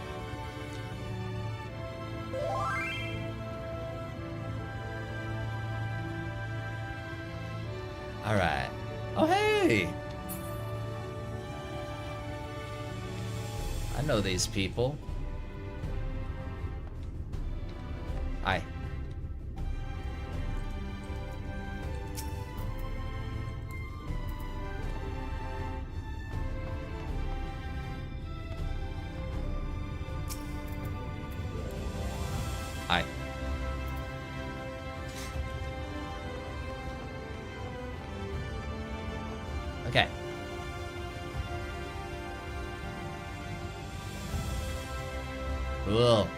Alright. Oh, hey! I know these people. Hi. Hi. Okay. Cool.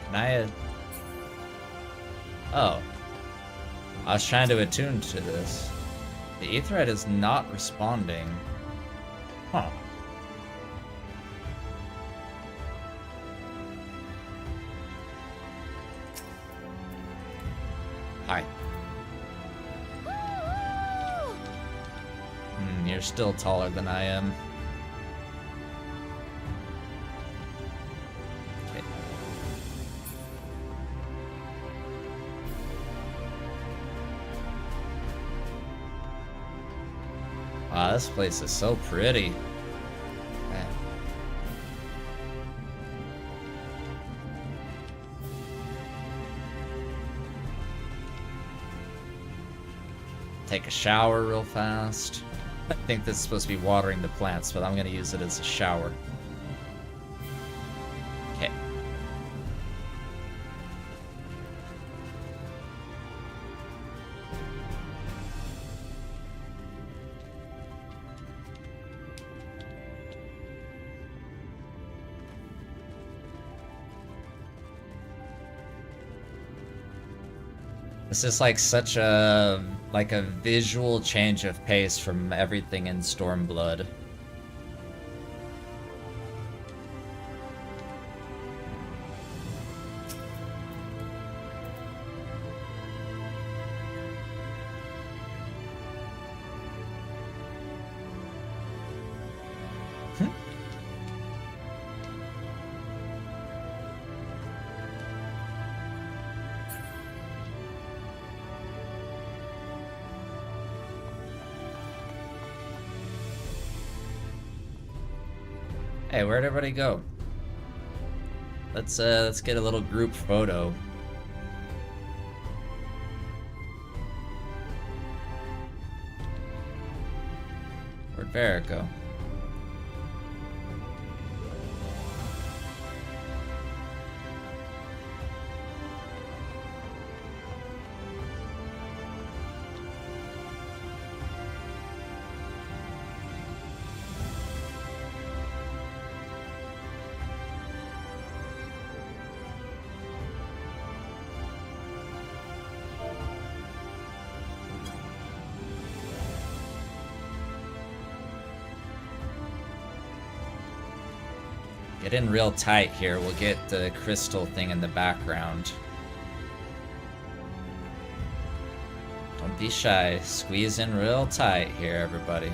Can I... Oh. I was trying to attune to this. The Aetheryte is not responding. Huh. Hi. You're still taller than I am. Okay. Wow, this place is so pretty. Man. Take a shower real fast. I think this is supposed to be watering the plants, but I'm going to use it as a shower. Okay. This is like such a visual change of pace from everything in Stormblood. Hey, where'd everybody go? Let's get a little group photo. Where'd Vera go? Get in real tight here. We'll get the crystal thing in the background. Don't be shy. Squeeze in real tight here, everybody.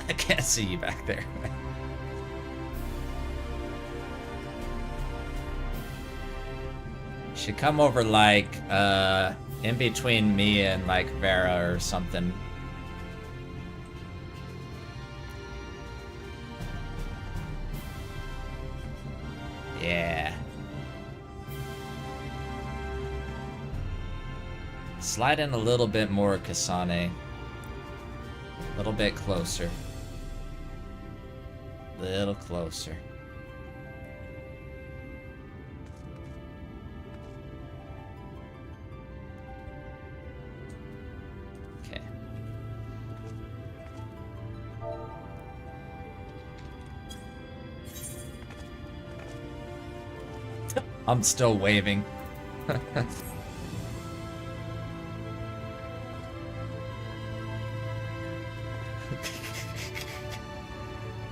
I can't see you back there. Should come over like in between me and like Vera or something. Yeah. Slide in a little bit more, Kasane. A little bit closer. Little closer. I'm still waving. I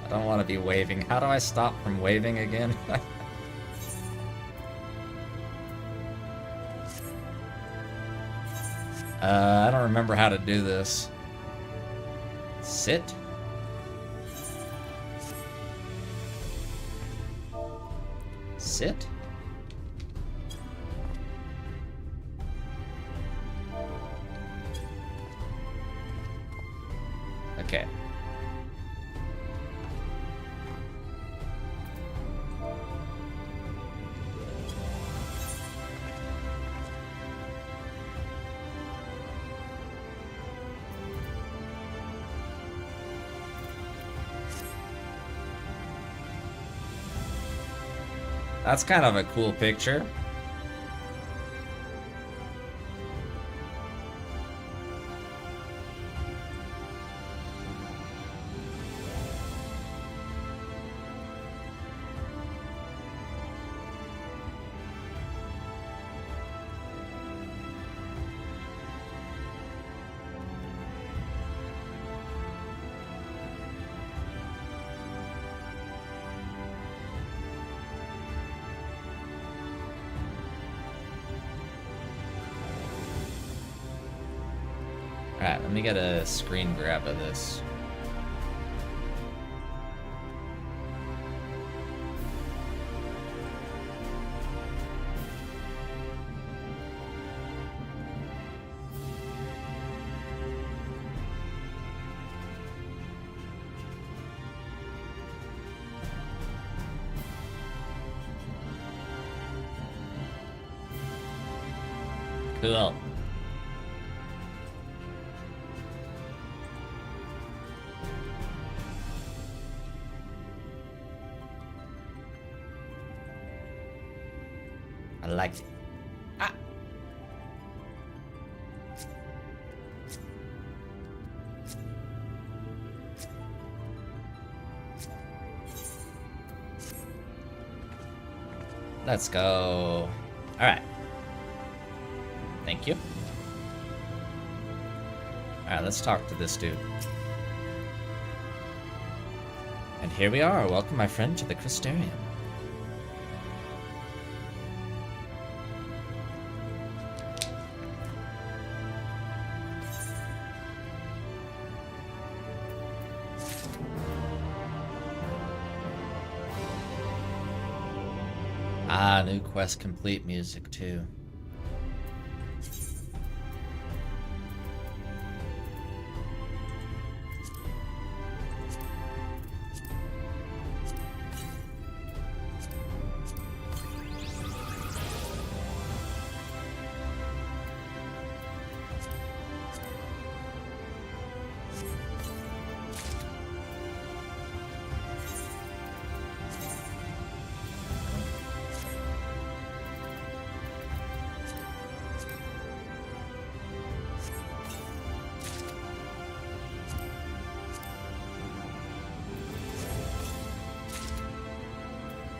don't want to be waving. How do I stop from waving again? I don't remember how to do this. Sit? Sit? Okay. That's kind of a cool picture. Alright, let me get a screen grab of this. Cool. I like it. Ah. Let's go. All right. Thank you. All right, let's talk to this dude. And here we are. Welcome, my friend, to the Crystarium. Ah, new quest complete music too.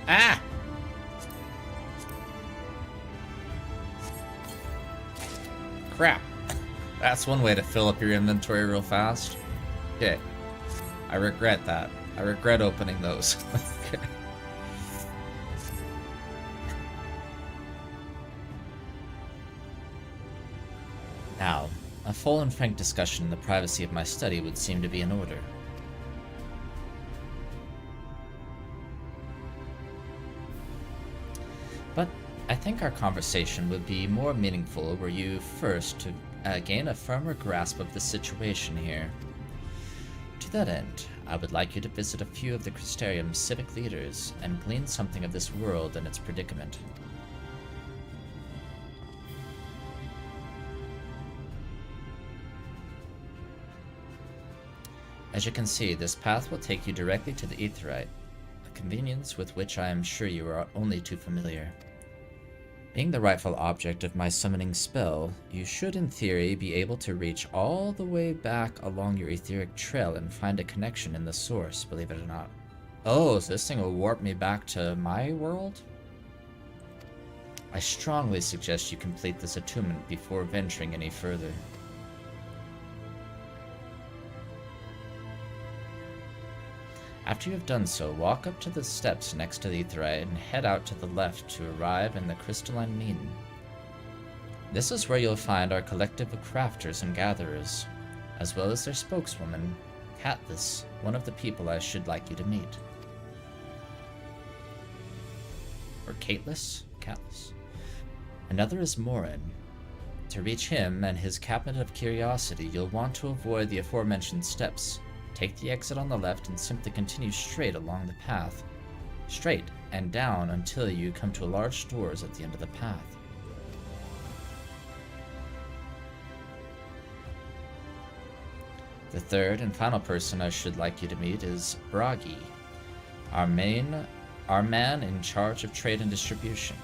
Ah! Crap. That's one way to fill up your inventory real fast. Okay. I regret that. I regret opening those. Okay. Now, a full and frank discussion in the privacy of my study would seem to be in order. But I think our conversation would be more meaningful were you first to gain a firmer grasp of the situation here. To that end, I would like you to visit a few of the Crystarium's civic leaders and glean something of this world and its predicament. As you can see, this path will take you directly to the Aetheryte, a convenience with which I am sure you are only too familiar. Being the rightful object of my summoning spell, you should in theory be able to reach all the way back along your etheric trail and find a connection in the source, believe it or not. Oh, so this thing will warp me back to my world? I strongly suggest you complete this attunement before venturing any further. After you have done so, walk up to the steps next to the Aetheryte and head out to the left to arrive in the Crystalline Mean. This is where you'll find our collective of crafters and gatherers, as well as their spokeswoman, Catless, one of the people I should like you to meet. Or Cateless? Catless. Another is Morin. To reach him and his cabinet of curiosity, you'll want to avoid the aforementioned steps. Take the exit on the left and simply continue straight along the path. Straight and down until you come to large doors at the end of the path. The third and final person I should like you to meet is Bragi, our man in charge of trade and distribution.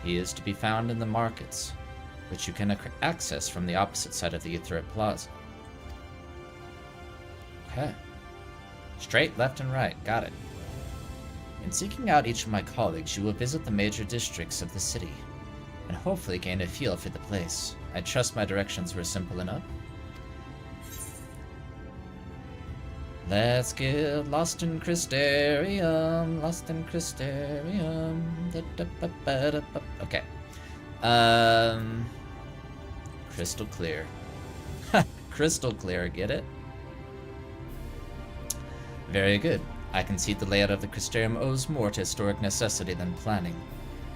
He is to be found in the markets, which you can access from the opposite side of the Aetheryte Plaza. Okay. Straight, left, and right. Got it. In seeking out each of my colleagues, you will visit the major districts of the city, and hopefully gain a feel for the place. I trust my directions were simple enough. Let's get lost in Crystarium, lost in Crystarium. Okay. Crystal clear. Crystal clear, get it? Very good. I concede the layout of the Crystarium owes more to historic necessity than planning,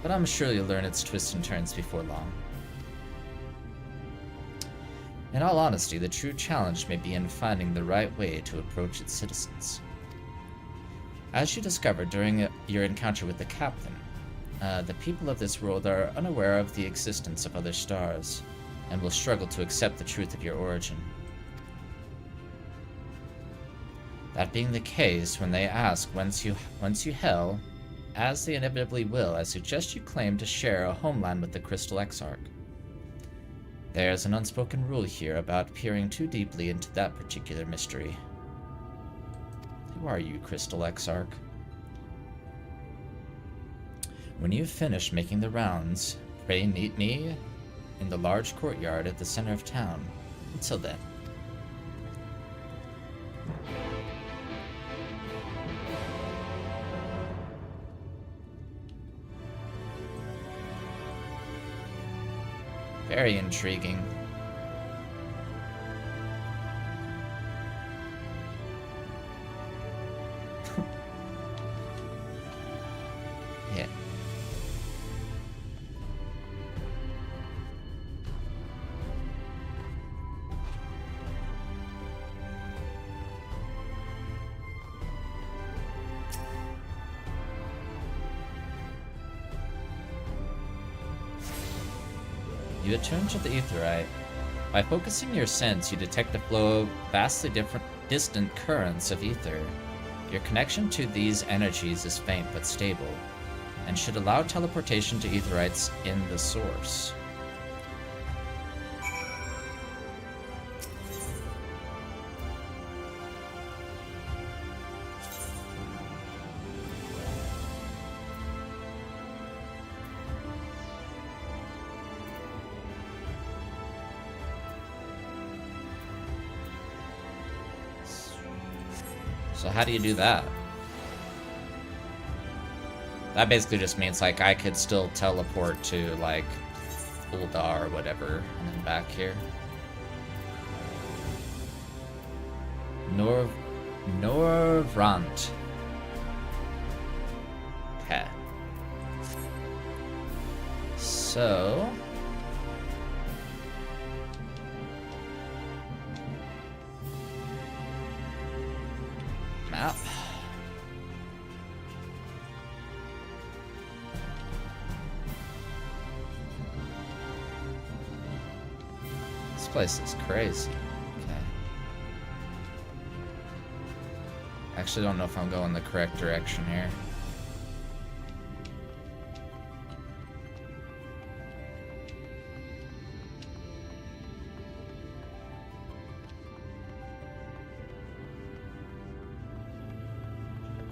but I'm sure you'll learn its twists and turns before long. In all honesty, the true challenge may be in finding the right way to approach its citizens. As you discovered during your encounter with the captain, the people of this world are unaware of the existence of other stars, and will struggle to accept the truth of your origin. That being the case, when they ask whence you hail, as they inevitably will, I suggest you claim to share a homeland with the Crystal Exarch. There's an unspoken rule here about peering too deeply into that particular mystery. Who are you, Crystal Exarch? When you've finished making the rounds, pray meet me in the large courtyard at the center of town. Until then. Very intriguing. Yeah. You attune to the aetheryte. By focusing your sense, you detect the flow of vastly distant currents of ether. Your connection to these energies is faint but stable, and should allow teleportation to aetherites in the source. So how do you do that? That basically just means, like, I could still teleport to, like, Ul'dah or whatever, and then back here. Norvrant. Okay. So... map. This place is crazy. Okay. Actually, don't know if I'm going the correct direction here.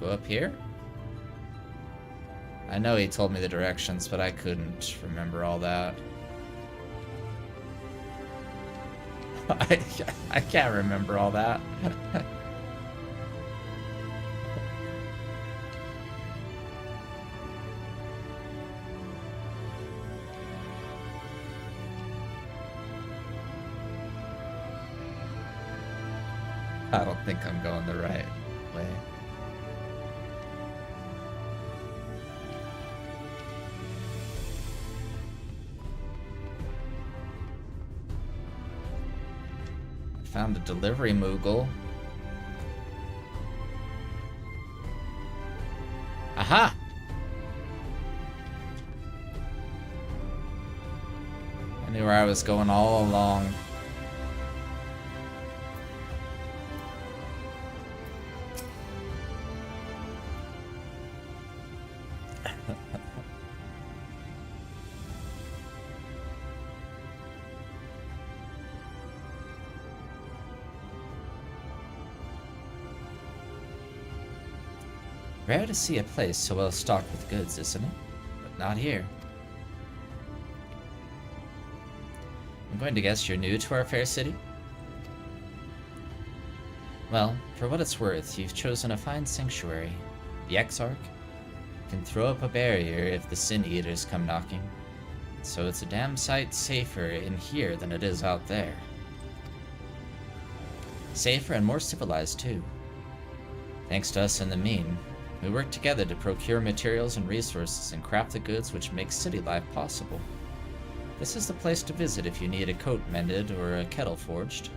Go up here? I know he told me the directions, but I couldn't remember all that. I can't remember all that. I don't think I'm going the right way. Found a delivery Moogle. Aha! I knew where I was going all along. Rare to see a place so well stocked with goods, isn't it? But not here. I'm going to guess you're new to our fair city? Well, for what it's worth, you've chosen a fine sanctuary. The Exarch can throw up a barrier if the Sin Eaters come knocking. So it's a damn sight safer in here than it is out there. Safer and more civilized, too. Thanks to us and the mean. We work together to procure materials and resources and craft the goods which make city life possible. This is the place to visit if you need a coat mended or a kettle forged.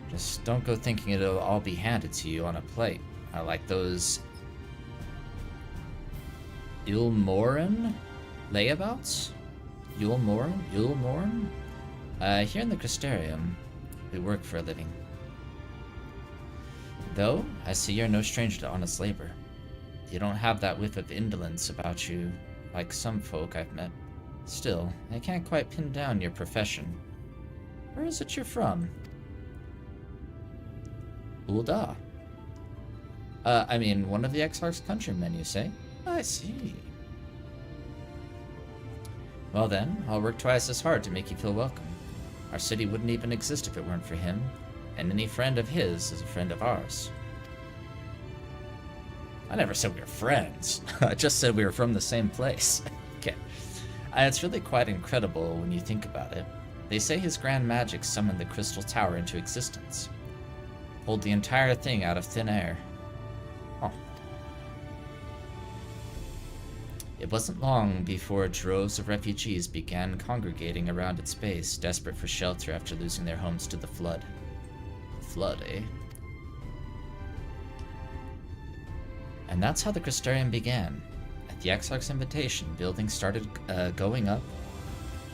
Just don't go thinking it'll all be handed to you on a plate. I like those Ilmoran layabouts? Ilmoran? Here in the Crystarium, we work for a living. Though, I see you're no stranger to honest labor. You don't have that whiff of indolence about you, like some folk I've met. Still, I can't quite pin down your profession. Where is it you're from? Ul'dah. I mean, one of the Exarch's countrymen, you say? I see. Well then, I'll work twice as hard to make you feel welcome. Our city wouldn't even exist if it weren't for him. And any friend of his is a friend of ours. I never said we were friends. I just said we were from the same place. Okay. It's really quite incredible when you think about it. They say his grand magic summoned the Crystal Tower into existence. Pulled the entire thing out of thin air. Oh. It wasn't long before droves of refugees began congregating around its base, desperate for shelter after losing their homes to the flood. Flood, eh? And that's how the Crystarium began. A the Exarch's invitation, buildings started going up,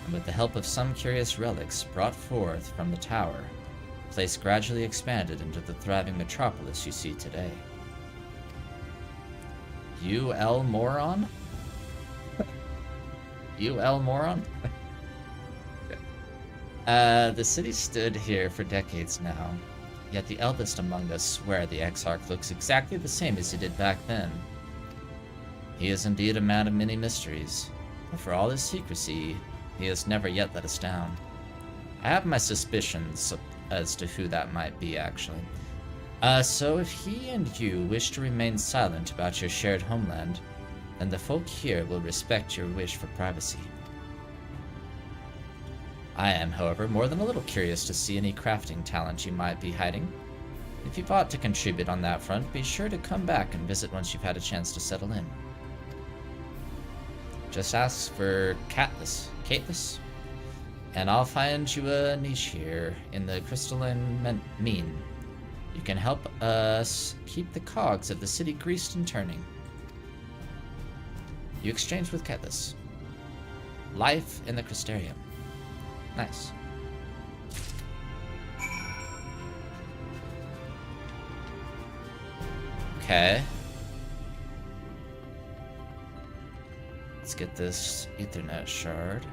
and with the help of some curious relics brought forth from the tower, the place gradually expanded into the thriving metropolis you see today. UL Moron? UL Moron? The city stood here for decades now, yet the eldest among us swear the Exarch looks exactly the same as he did back then. He is indeed a man of many mysteries, but for all his secrecy, he has never yet let us down. I have my suspicions as to who that might be, actually. So if he and you wish to remain silent about your shared homeland, then the folk here will respect your wish for privacy. I am, however, more than a little curious to see any crafting talent you might be hiding. If you've ought to contribute on that front, be sure to come back and visit once you've had a chance to settle in. Just ask for Caitlus, and I'll find you a niche here in the crystalline mean. You can help us keep the cogs of the city greased and turning. You exchange with Caitlus. Life in the Crystarium. Nice. Okay. Let's get this Ethernet shard.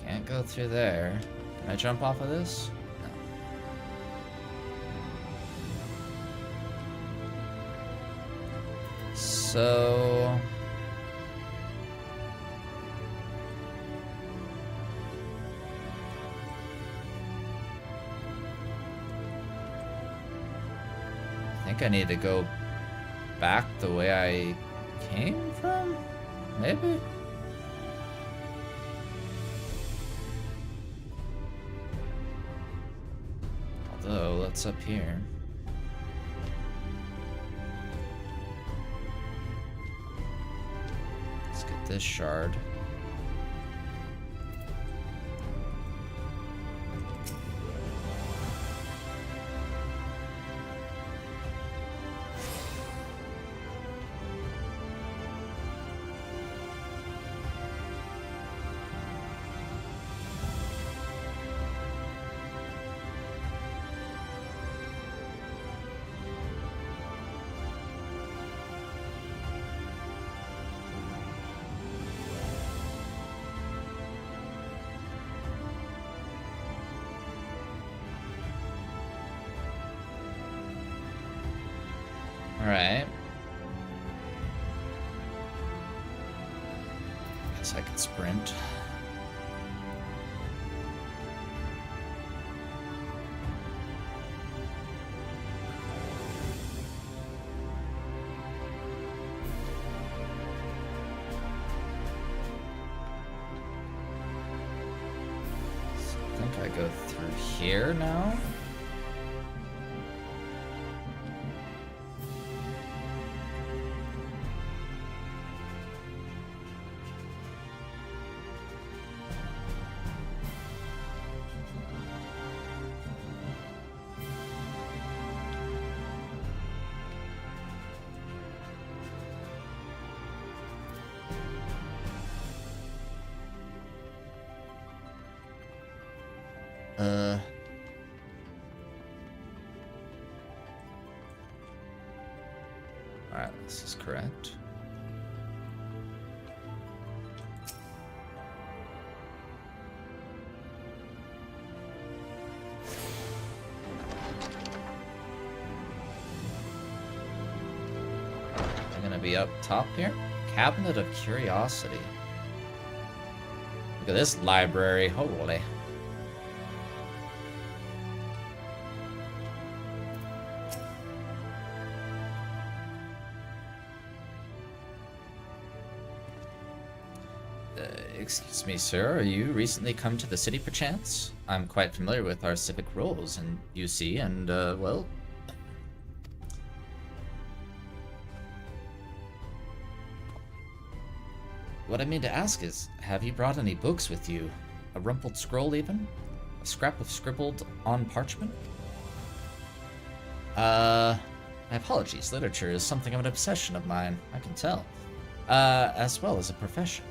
Can't go through there. Can I jump off of this? No. So... I think I need to go back the way I came from? Maybe? Although, what's up here? Let's get this shard. Alright. Guess I could sprint. So I think I go through here now. Alright, this is correct. I'm gonna be up top here. Cabinet of Curiosity. Look at this library, holy. Excuse me, sir, are you recently come to the city perchance? I'm quite familiar with our civic roles in UC, and, well... what I mean to ask is, have you brought any books with you? A rumpled scroll, even? A scrap of scribbled on parchment? My apologies. Literature is something of an obsession of mine, I can tell. As well as a profession.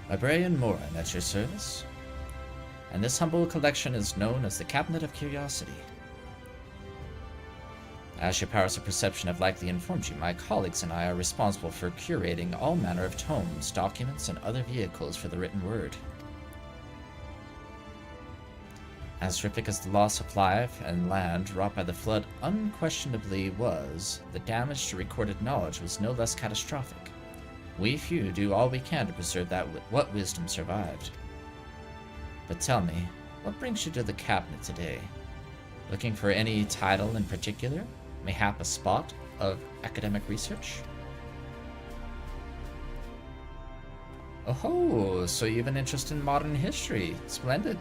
Librarian Morin at your service. And this humble collection is known as the Cabinet of Curiosity. As your powers of perception have likely informed you, my colleagues and I are responsible for curating all manner of tomes, documents, and other vehicles for the written word. As horrific as the loss of life and land wrought by the flood unquestionably was, the damage to recorded knowledge was no less catastrophic. We few do all we can to preserve what wisdom survived. But tell me, what brings you to the cabinet today? Looking for any title in particular? Mayhap a spot of academic research? Oh, so you have an interest in modern history. Splendid.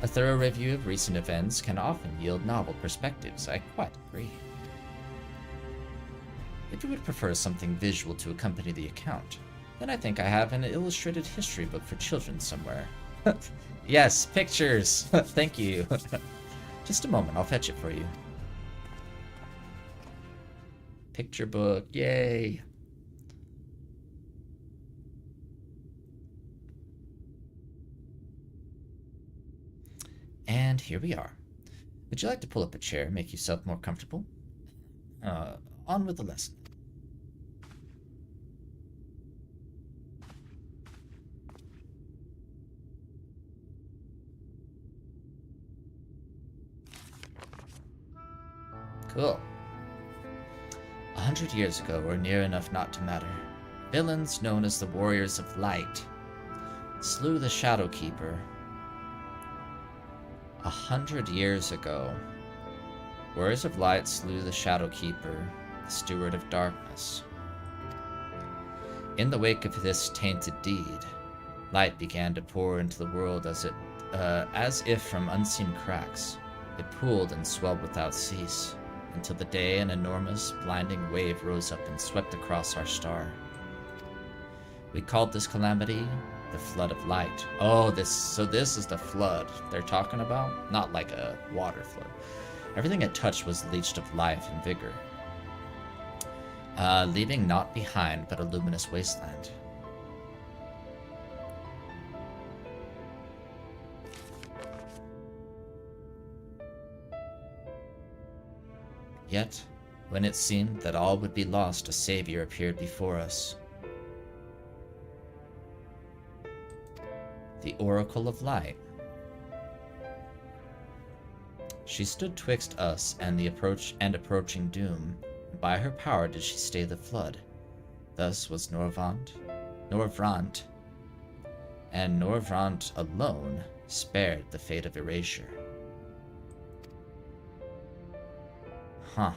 A thorough review of recent events can often yield novel perspectives. I quite agree. If you would prefer something visual to accompany the account, then I think I have an illustrated history book for children somewhere. Yes, pictures! Thank you. Just a moment, I'll fetch it for you. Picture book, yay! And here we are. Would you like to pull up a chair, make yourself more comfortable? On with the lesson. Cool. 100 years ago, or near enough not to matter, villains known as the Warriors of Light slew the Shadowkeeper. 100 years ago, Warriors of Light slew the Shadowkeeper, the Steward of Darkness. In the wake of this tainted deed, light began to pour into the world as if from unseen cracks. It pooled and swelled without cease, until the day an enormous, blinding wave rose up and swept across our star. We called this calamity the Flood of Light. Oh, so this is the flood they're talking about? Not like a water flood. Everything it touched was leached of life and vigor, leaving naught behind but a luminous wasteland. Yet, when it seemed that all would be lost, a savior appeared before us. The Oracle of Light. She stood twixt us and the approaching doom, and by her power did she stay the flood. Thus was Norvrant, and Norvrant alone spared the fate of erasure. Huh.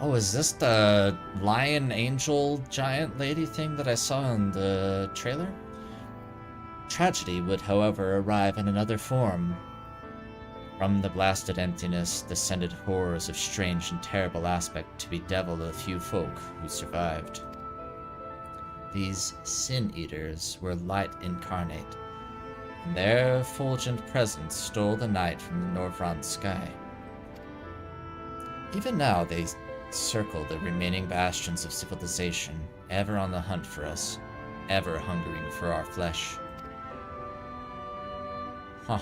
Oh, is this the lion angel giant lady thing that I saw in the trailer? Tragedy would, however, arrive in another form. From the blasted emptiness descended horrors of strange and terrible aspect to bedevil the few folk who survived. These sin-eaters were light incarnate, and their effulgent presence stole the night from the Norvrant sky. Even now they circle the remaining bastions of civilization, ever on the hunt for us, ever hungering for our flesh. Huh.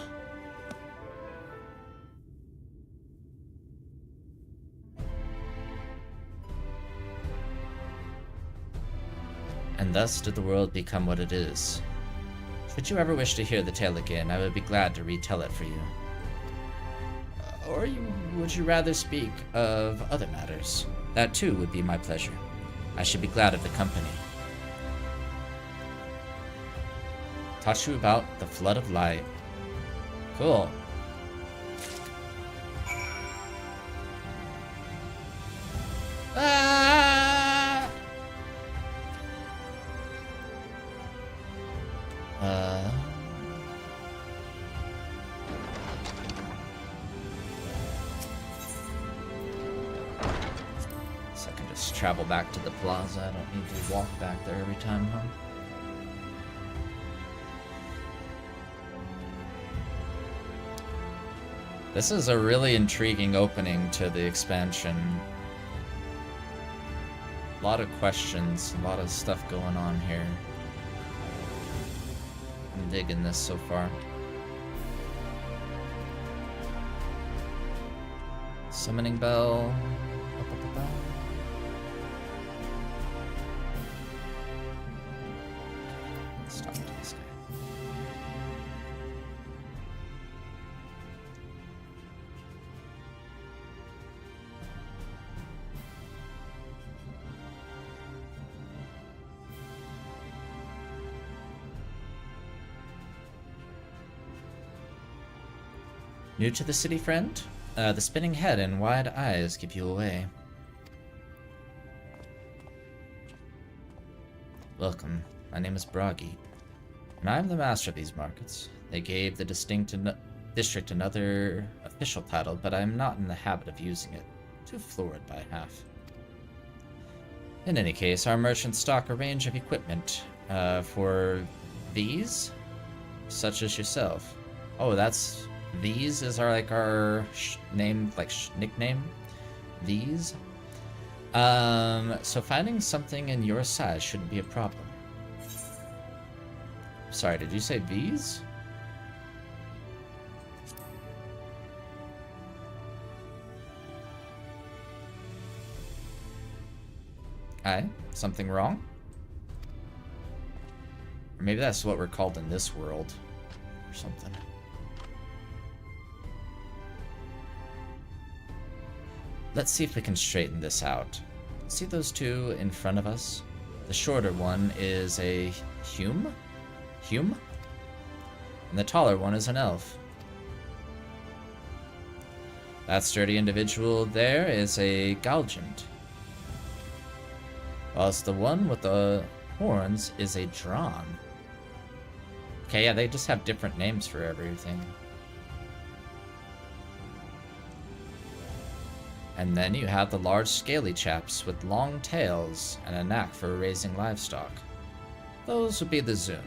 And thus did the world become what it is. Should you ever wish to hear the tale again, I would be glad to retell it for you. Or would you rather speak of other matters? That too would be my pleasure. I should be glad of the company. Taught you about the Flood of Light. Cool. travel back to the plaza. I don't need to walk back there every time, huh? This is a really intriguing opening to the expansion. A lot of questions, a lot of stuff going on here. I'm digging this so far. Summoning bell. Let's talk to this guy. New to the city, friend? The spinning head and wide eyes give you away. Welcome. My name is Bragi, and I'm the master of these markets. They gave the district another official title, but I'm not in the habit of using it. Too florid by half. In any case, our merchants stock a range of equipment for these, such as yourself. Oh, that's... These is our name, nickname. These. So finding something in your size shouldn't be a problem. Sorry, did you say these? Aye, something wrong? Or maybe that's what we're called in this world, or something. Let's see if we can straighten this out. See those two in front of us? The shorter one is a Hume? And the taller one is an elf. That sturdy individual there is a Galgant. Whilst the one with the horns is a Drawn. Okay, yeah, they just have different names for everything. And then you have the large scaly chaps with long tails and a knack for raising livestock. Those would be the Zoon.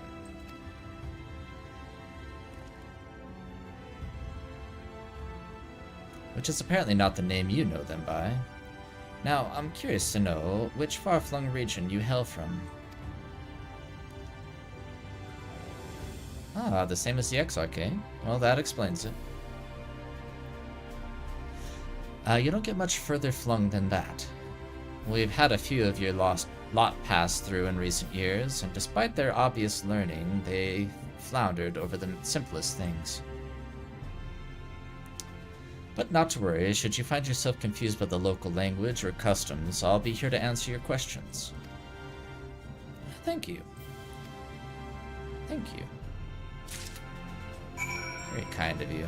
Which is apparently not the name you know them by. Now, I'm curious to know which far-flung region you hail from. Ah, the same as the Exarch. Well, that explains it. You don't get much further flung than that. We've had a few of your lot pass through in recent years, and despite their obvious learning, they floundered over the simplest things. But not to worry, should you find yourself confused by the local language or customs, I'll be here to answer your questions. Thank you. Thank you. Very kind of you.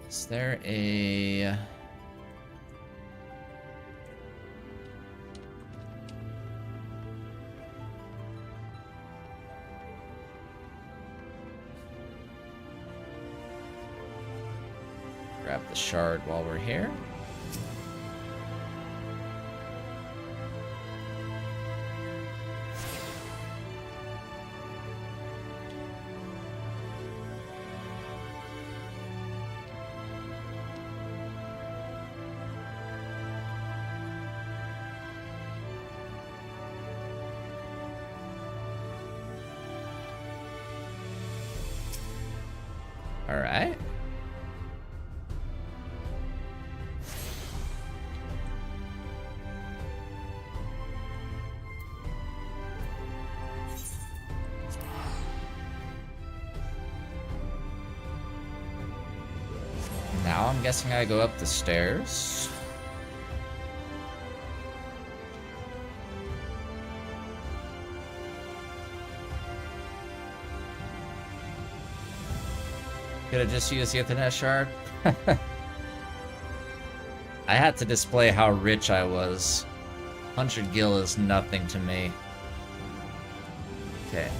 Is there a... Grab the shard while we're here. All right. Now I'm guessing I go up the stairs. Could have just used the Ethernet shard. I had to display how rich I was. 100 gil is nothing to me. Okay.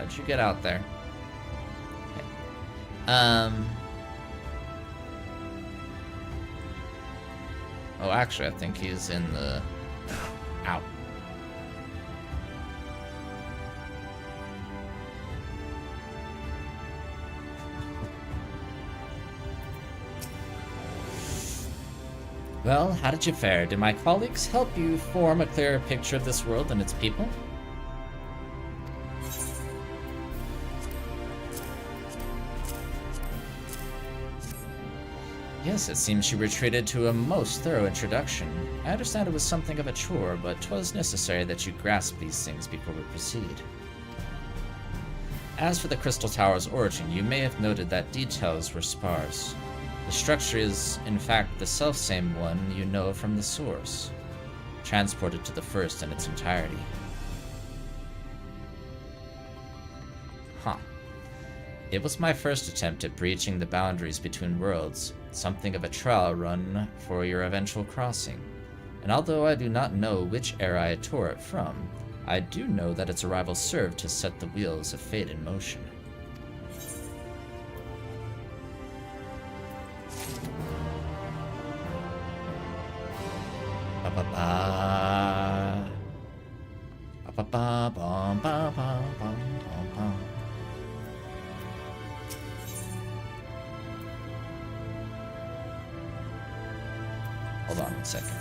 How'd you get out there? Okay. Oh, actually, I think he's in the... Ow. Well, how did you fare? Did my colleagues help you form a clearer picture of this world and its people? Yes, it seems you were treated to a most thorough introduction. I understand it was something of a chore, but 'twas necessary that you grasp these things before we proceed. As for the Crystal Tower's origin, you may have noted that details were sparse. The structure is, in fact, the selfsame one you know from the source, transported to the first in its entirety. Huh. It was my first attempt at breaching the boundaries between worlds, something of a trial run for your eventual crossing. And although I do not know which era I tore it from, I do know that its arrival served to set the wheels of fate in motion. Ba-ba-ba. Ba-ba-ba-bum, ba-ba-bum, bum-bum. Hold on 1 second.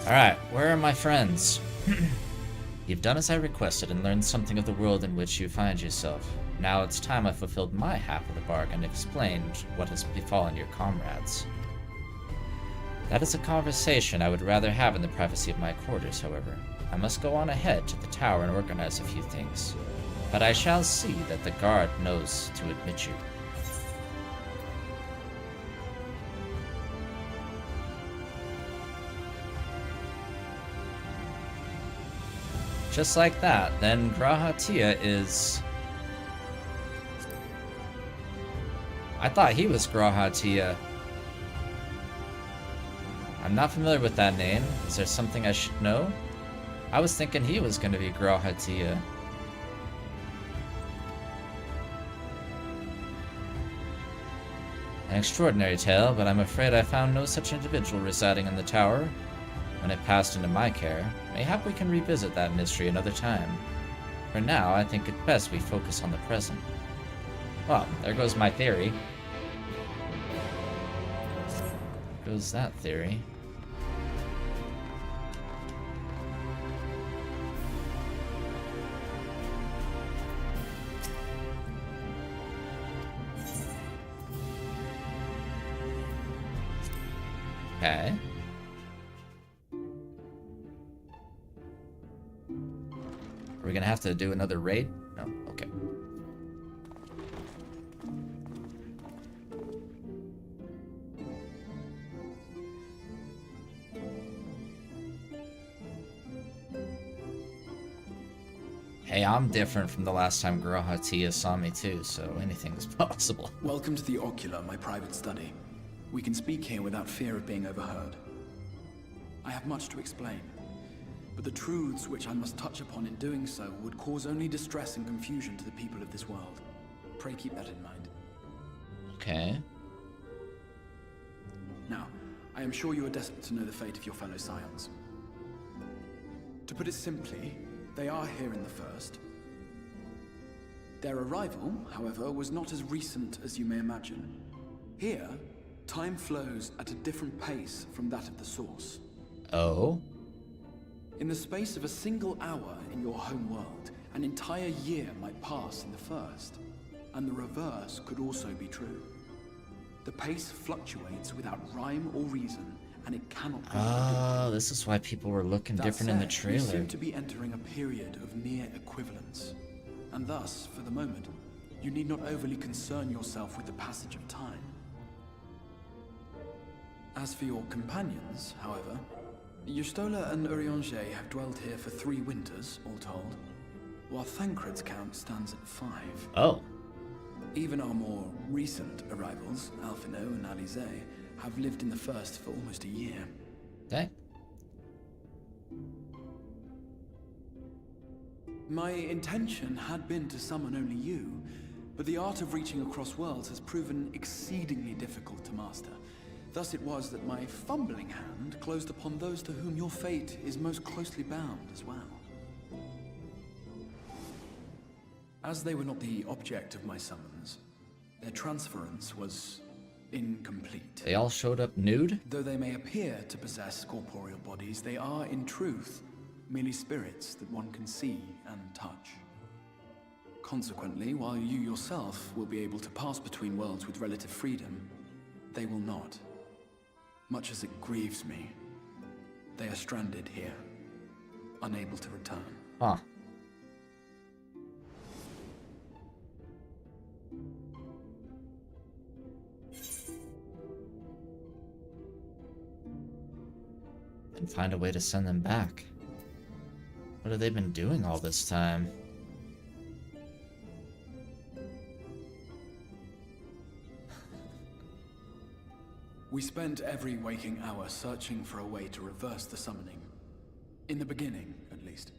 Alright, where are my friends? You've done as I requested and learned something of the world in which you find yourself. Now it's time I fulfilled my half of the bargain and explained what has befallen your comrades. That is a conversation I would rather have in the privacy of my quarters, however. I must go on ahead to the tower and organize a few things. But I shall see that the guard knows to admit you. Just like that, then Grahatia is... I thought he was Grahatia. I'm not familiar with that name. Is there something I should know? I was thinking he was going to be Grahatia. An extraordinary tale, but I'm afraid I found no such individual residing in the tower when it passed into my care. Mayhap we can revisit that mystery another time. For now, I think it best we focus on the present. Well, there goes my theory. There goes that theory. Okay. Are we gonna have to do another raid? No, okay. Hey, I'm different from the last time Grahatia saw me too, so anything's possible. Welcome to the Ocular, my private study. We can speak here without fear of being overheard. I have much to explain, but the truths which I must touch upon in doing so would cause only distress and confusion to the people of this world. Pray keep that in mind. Okay. Now, I am sure you are desperate to know the fate of your fellow Scions. To put it simply, they are here in the first. Their arrival, however, was not as recent as you may imagine. Here, time flows at a different pace from that of the source. Oh? In the space of a single hour in your home world, an entire year might pass in the first, and the reverse could also be true. The pace fluctuates without rhyme or reason, and it cannot be predicted. Oh, this is why people were looking different in the We trailer. seem to be entering a period of near equivalence, and thus, for the moment, you need not overly concern yourself with the passage of time. As for your companions, however, Yustola and Urianger have dwelled here for 3 winters, all told, while Thancred's count stands at 5. Oh. Even our more recent arrivals, Alphino and Alize, have lived in the first for almost a year. Okay. My intention had been to summon only you, but the art of reaching across worlds has proven exceedingly difficult to master. Thus it was that my fumbling hand closed upon those to whom your fate is most closely bound as well. As they were not the object of my summons, their transference was incomplete. They all showed up nude? Though they may appear to possess corporeal bodies, they are, in truth, merely spirits that one can see and touch. Consequently, while you yourself will be able to pass between worlds with relative freedom, they will not. Much as it grieves me, they are stranded here, unable to return. Huh. And find a way to send them back. What have they been doing all this time? We spent every waking hour searching for a way to reverse the summoning. In the beginning, at least.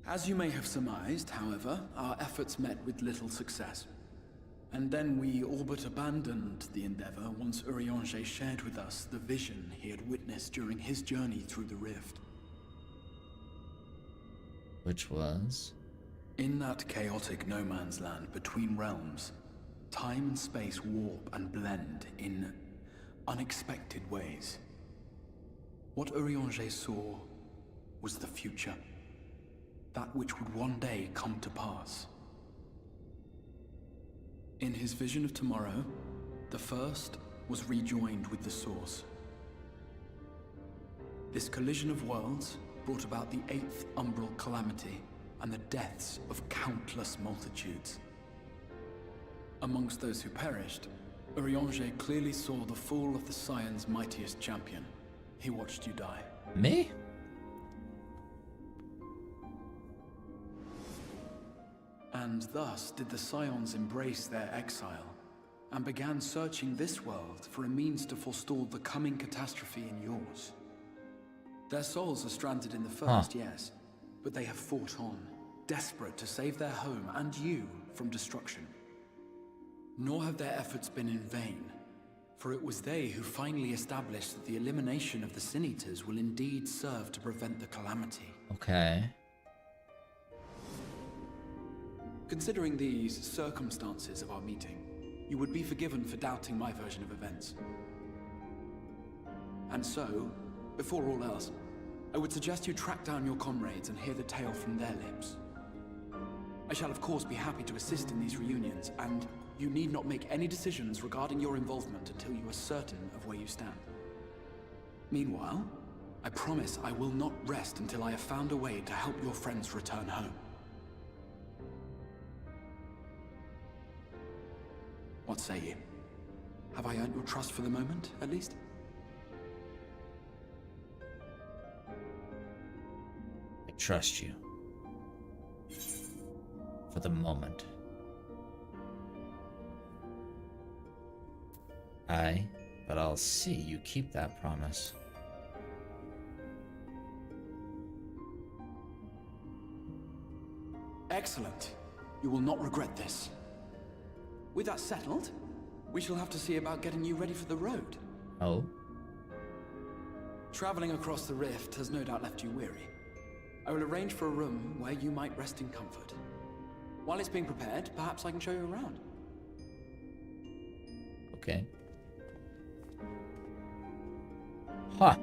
As you may have surmised, however, our efforts met with little success. And then we all but abandoned the endeavor once Urianger shared with us the vision he had witnessed during his journey through the rift. Which was? In that chaotic no-man's land between realms, time and space warp and blend in unexpected ways. What Urianger saw was the future. That which would one day come to pass. In his vision of tomorrow, the first was rejoined with the source. This collision of worlds brought about the 8th umbral calamity and the deaths of countless multitudes. Amongst those who perished, Urianger clearly saw the fall of the Scion's mightiest champion. He watched you die. Me? And thus did the Scions embrace their exile, and began searching this world for a means to forestall the coming catastrophe in yours. Their souls are stranded in the first, yes, but they have fought on, desperate to save their home and you from destruction. Nor have their efforts been in vain, for it was they who finally established that the elimination of the Sin Eaters will indeed serve to prevent the calamity. Okay. Considering these circumstances of our meeting, you would be forgiven for doubting my version of events. And so, before all else, I would suggest you track down your comrades and hear the tale from their lips. I shall of course be happy to assist in these reunions, and you need not make any decisions regarding your involvement until you are certain of where you stand. Meanwhile, I promise I will not rest until I have found a way to help your friends return home. What say you? Have I earned your trust for the moment, at least? I trust you. For the moment. But I'll see you keep that promise. Excellent. You will not regret this. With that settled, we shall have to see about getting you ready for the road. Oh? Traveling across the rift has no doubt left you weary. I will arrange for a room where you might rest in comfort. While it's being prepared, perhaps I can show you around. Okay. Huh.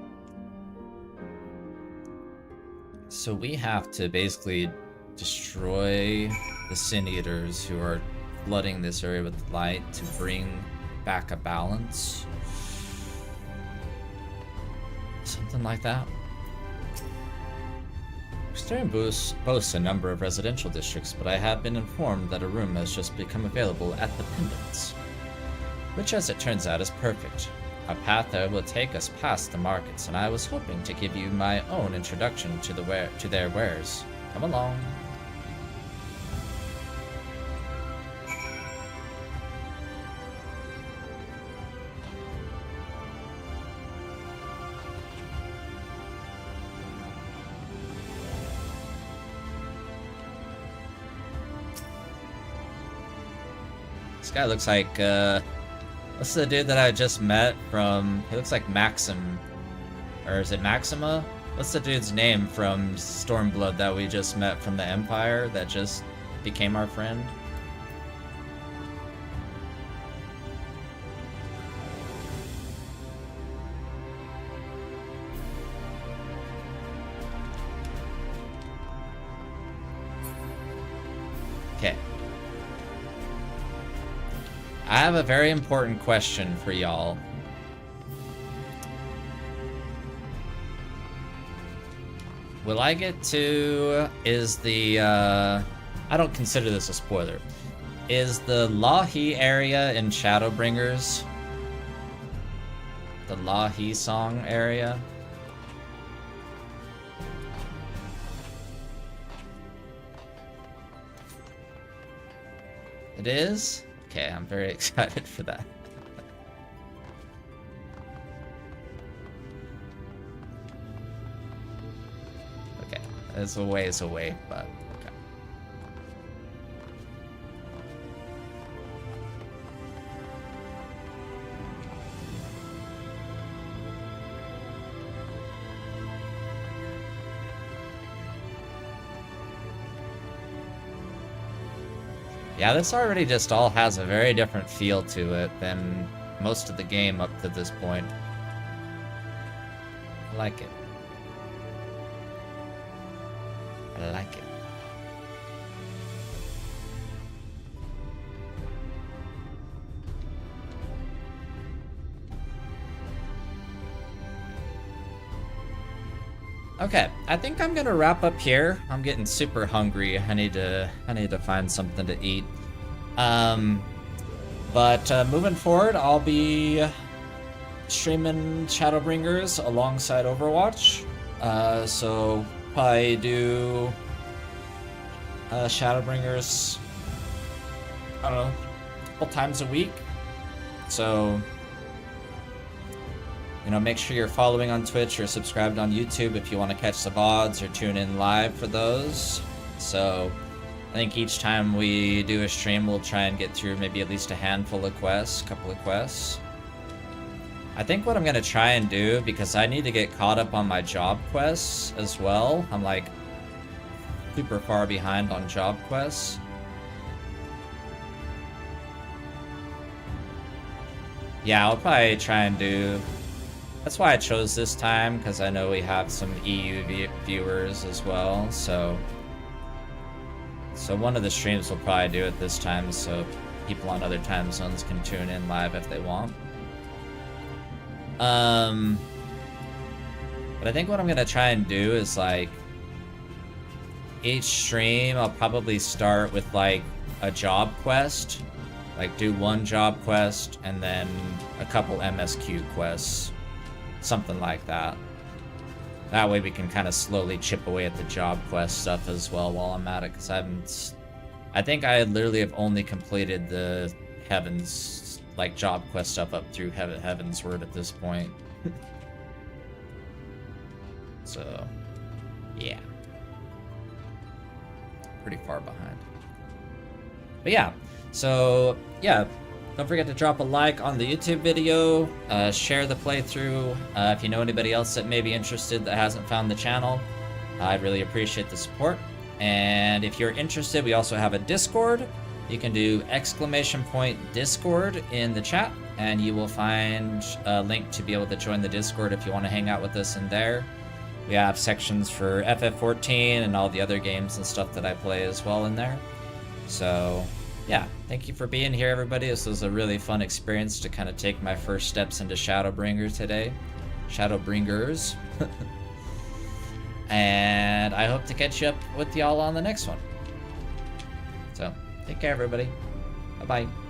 So we have to basically destroy the Sin Eaters who are flooding this area with light to bring back a balance. Something like that. Exterior boasts a number of residential districts, but I have been informed that a room has just become available at the Pendants, which as it turns out is perfect. A path there will take us past the markets, and I was hoping to give you my own introduction to their wares. Come along. This guy looks like, what's the dude that I just met from, he looks like Maxim, or is it Maxima? What's the dude's name from Stormblood that we just met from the Empire that just became our friend? Okay. I have a very important question for y'all. Will I get to... Is the... I don't consider this a spoiler. Is the Lahi area in Shadowbringers? The Lahi song area? It is? Okay, I'm very excited for that. Okay, it's a ways away, but okay. Yeah, this already just all has a very different feel to it than most of the game up to this point. I like it. I like it. Okay, I think I'm gonna wrap up here. I'm getting super hungry. I need to find something to eat. But moving forward, I'll be streaming Shadowbringers alongside Overwatch. So probably do Shadowbringers, I don't know, a couple times a week. So, you know, make sure you're following on Twitch or subscribed on YouTube if you want to catch the VODs or tune in live for those. So I think each time we do a stream, we'll try and get through maybe at least a handful of quests, couple of quests. I think what I'm going to try and do, because I need to get caught up on my job quests as well. I'm like super far behind on job quests. Yeah, I'll probably try and do... That's why I chose this time, because I know we have some EU viewers as well, so one of the streams will probably do it this time, so people on other time zones can tune in live if they want. But I think what I'm gonna try and do is, like, each stream I'll probably start with like a job quest, like do one job quest and then a couple MSQ quests. Something like that. That way we can kind of slowly chip away at the job quest stuff as well while I'm at it, because I think I literally have only completed the Heavens, like, job quest stuff up through Heaven's Word at this point. So, yeah. Pretty far behind. But yeah, so, yeah. Don't forget to drop a like on the YouTube video, share the playthrough. If you know anybody else that may be interested that hasn't found the channel, I'd really appreciate the support. And if you're interested, we also have a Discord. You can do !Discord in the chat, and you will find a link to be able to join the Discord if you want to hang out with us in there. We have sections for FF14 and all the other games and stuff that I play as well in there. So... yeah, thank you for being here, everybody. This was a really fun experience to kind of take my first steps into Shadowbringers today. Shadowbringers. And I hope to catch you up with y'all on the next one. So, take care, everybody. Bye-bye.